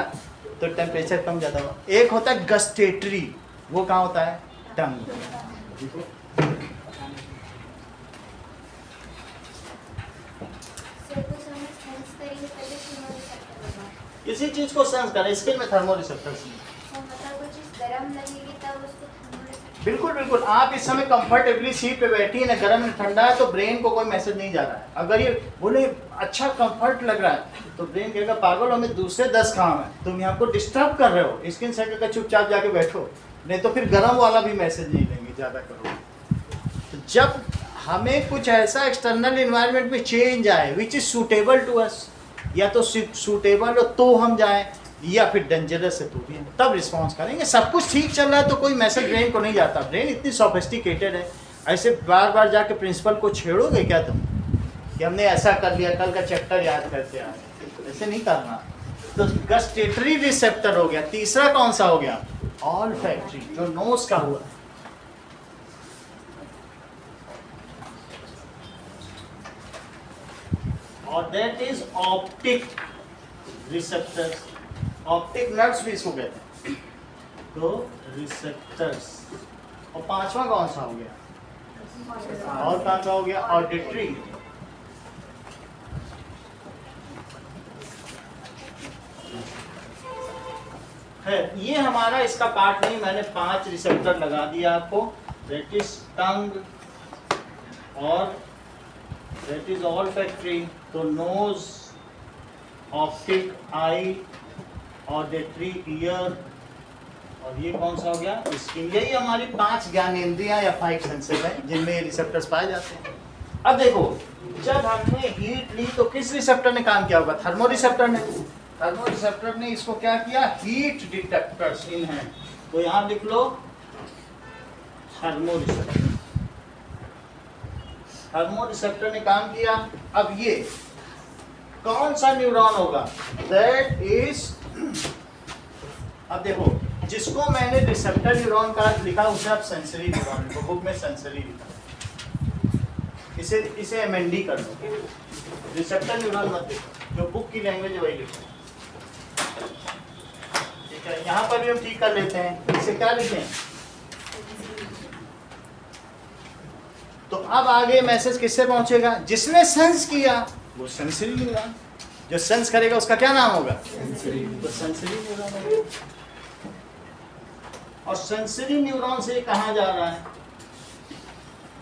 तो टेम्परेचर कम ज़्यादा हुआ। एक होता है गस्टेटरी, वो कहाँ होता है, टंग। किसी चीज को सेंस करें, स्किन में थर्मो रिसेप्टर्स नहीं। तो मतलब कोई चीज़ गर्म लगेगी तब उसको thermoreceptor- बिल्कुल बिल्कुल, आप इस समय कंफर्टेबली सीट पे बैठी है ना, गर्म ना ठंडा है, तो ब्रेन को कोई मैसेज नहीं जा रहा है। अगर ये बोले अच्छा कंफर्ट लग रहा है तो ब्रेन कहेगा पागल, हमें दूसरे 10 काम है, तुम यहाँ को डिस्टर्ब कर रहे हो, स्किन सेंटर का चुपचाप जाके बैठो, नहीं तो फिर गर्म वाला भी मैसेज नहीं लेंगे ज़्यादा करो। तो जब हमें कुछ ऐसा एक्सटर्नल इन्वायरमेंट में चेंज आए which is suitable to us, या तो सूटेबल हो तो हम जाएं, या फिर डेंजरस है तो भी हम तब रिस्पॉन्स करेंगे। सब कुछ ठीक चल रहा है तो कोई मैसेज ब्रेन को नहीं जाता, ब्रेन इतनी सोफिस्टिकेटेड है। ऐसे बार बार जाके प्रिंसिपल को छेड़ोगे क्या तुम कि हमने ऐसा कर लिया, कल का चैप्टर याद करते आए, ऐसे नहीं करना। तो गस्टेटरी रिसेप्टर हो गया। तीसरा कौन सा हो गया? ऑल फैक्ट्री, जो नोज का हुआ। और that is optic receptors, optic nerves भी इसको कहते हैं। तो रिसेप्टर्स। और पांचवा कौन सा हो गया? और कौन सा हो गया? ऑडिटरी। है ये हमारा इसका पार्ट नहीं, मैंने 5 रिसेप्टर लगा दिया आपको। दैट इज टंग और दैट इज ऑल फैक्ट्री। तो नोज, ऑप्टिक, आई, ऑडिटरी, ईयर, और ये कौन सा हो गया? स्किन। यही हमारी 5 ज्ञानेंद्रियां या 5 सेंसेस हैं जिनमें ये रिसेप्टर्स पाए जाते हैं। अब देखो, जब हमने हीट ली तो किस रिसेप्टर ने काम किया होगा? थर्मो रिसेप्टर ने। थर्मो रिसेप्टर ने इसको क्या किया? हीट डिटेक्टर्स इन है, तो यहां लिख लो थर्मो रिसेप्टर। थर्मो रिसेप्टर ने काम किया। अब ये कौन सा न्यूरॉन होगा? दैट इज, अब देखो, जिसको मैंने रिसेप्टर न्यूरॉन का लिखा उसे आप सेंसरी न्यूरॉन लिखो, बुक में सेंसरी लिखा, इसे एमएनडी कर लो। रिसेप्टर न्यूरॉन मत लिखो, जो बुक की लैंग्वेज है वही लिखो। ठीक है, यहाँ पर भी हम ठीक कर लेते हैं। इसे क्या लिखें? तो अब आगे मैसेज किससे पहुंचेगा? जिसने सेंस किया वो सेंसरी न्यूरॉन, जो सेंस करेगा उसका क्या नाम होगा? तो सेंसरी न्यूरॉन होगा। और सेंसरी न्यूरॉन से ये कहाँ जा रहा है?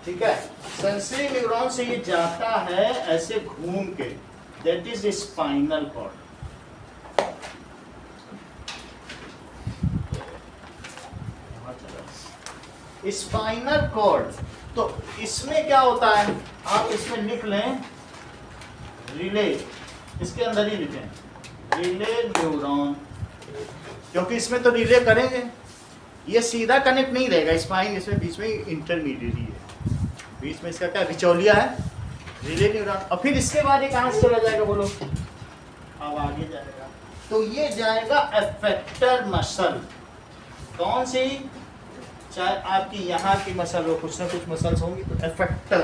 ठीक है, सेंसरी न्यूरॉन से ये जाता है ऐसे घूम के, that is spinal cord. Spinal cord, तो इसमें क्या होता है? आप इसमें लिख लें रिले, इसके अंदर ही लिखें रिले न्यूरॉन, क्योंकि इसमें तो रिले करेंगे, ये सीधा कनेक्ट नहीं रहेगा। स्पाइन इसमें बीच में इंटरमीडिएट है, बीच में इसका क्या बिचौलिया है? Relay neuron. और फिर इसके बाद ये कहाँ से चला जाएगा बोलो? अब आगे जाएगा, तो ये जाएगा एफेक्टर मसल। कौन सी? चाहे आपकी यहाँ की मसल हो, कुछ ना कुछ मसल्स होंगी, तो एफेक्टर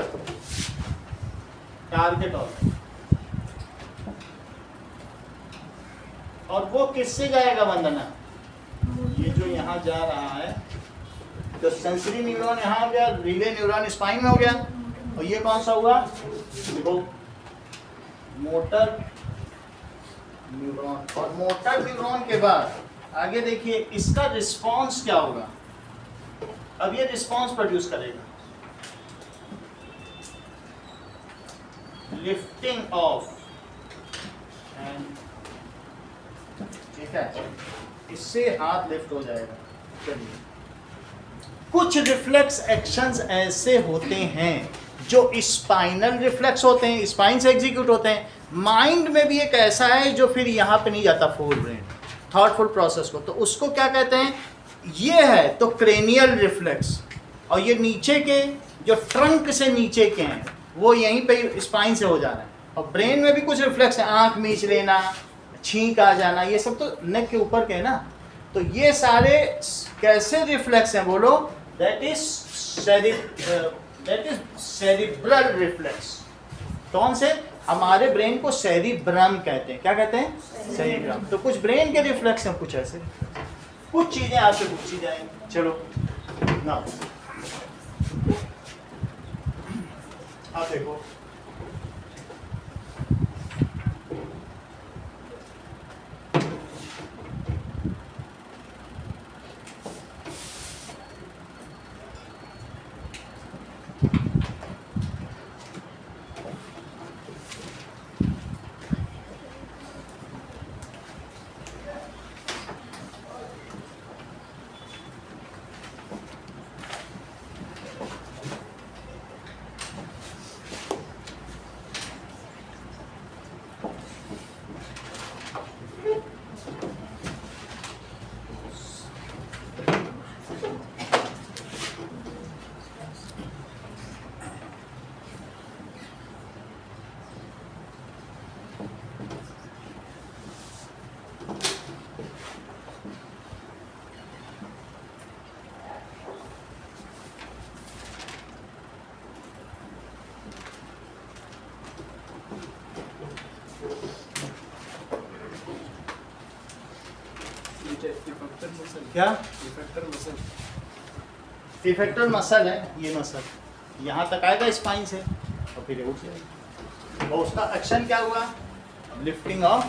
टारगेट और वो किससे जाएगा वंदना? ये जो यहाँ जा रहा है, तो सेंसरी न्यूरॉन यहाँ हो गया, रिले न्यूरॉन स्पाइन में हो गया, और ये कौन सा हुआ? देखो मोटर न्यूरॉन। और मोटर न्यूरॉन के बाद आगे देखिए इसका रिस्पॉन्स क्या होगा? अब ये रिस्पॉन्स प्रोड्यूस करेगा, लिफ्टिंग ऑफ एंड, ठीक है, इससे हाथ लिफ्ट हो जाएगा। चलिए, कुछ रिफ्लेक्स एक्शंस ऐसे होते हैं जो स्पाइनल रिफ्लेक्स होते हैं, स्पाइन से एग्जीक्यूट होते हैं। माइंड में भी एक ऐसा है जो फिर यहाँ पे नहीं जाता, फोर ब्रेन, थॉटफुल प्रोसेस को, तो उसको क्या कहते हैं? ये है तो क्रेनियल रिफ्लेक्स। और ये नीचे के जो ट्रंक से नीचे के हैं वो यहीं पे स्पाइन से हो जा रहा है। और ब्रेन में भी कुछ रिफ्लेक्स है, आंख मीच लेना, छींक आ जाना, ये सब तो नेक के ऊपर के है ना। तो ये सारे कैसे रिफ्लेक्स हैं बोलो? That is cerebral reflex. कौन से? हमारे ब्रेन को सेरिब्रम कहते हैं। क्या कहते हैं? सेरिब्रम। तो कुछ ब्रेन के रिफ्लेक्स हैं, कुछ ऐसे कुछ चीजें आपसे पूछी जाएंगी। चलो ना, आप देखो, इफेक्टर मसल क्या इफेक्टर मसल इफेक्टर मसल है, ये मसल यहाँ तक आएगा स्पाइन से और फिर ये उठ जाएगा। और उसका एक्शन क्या हुआ, लिफ्टिंग ऑफ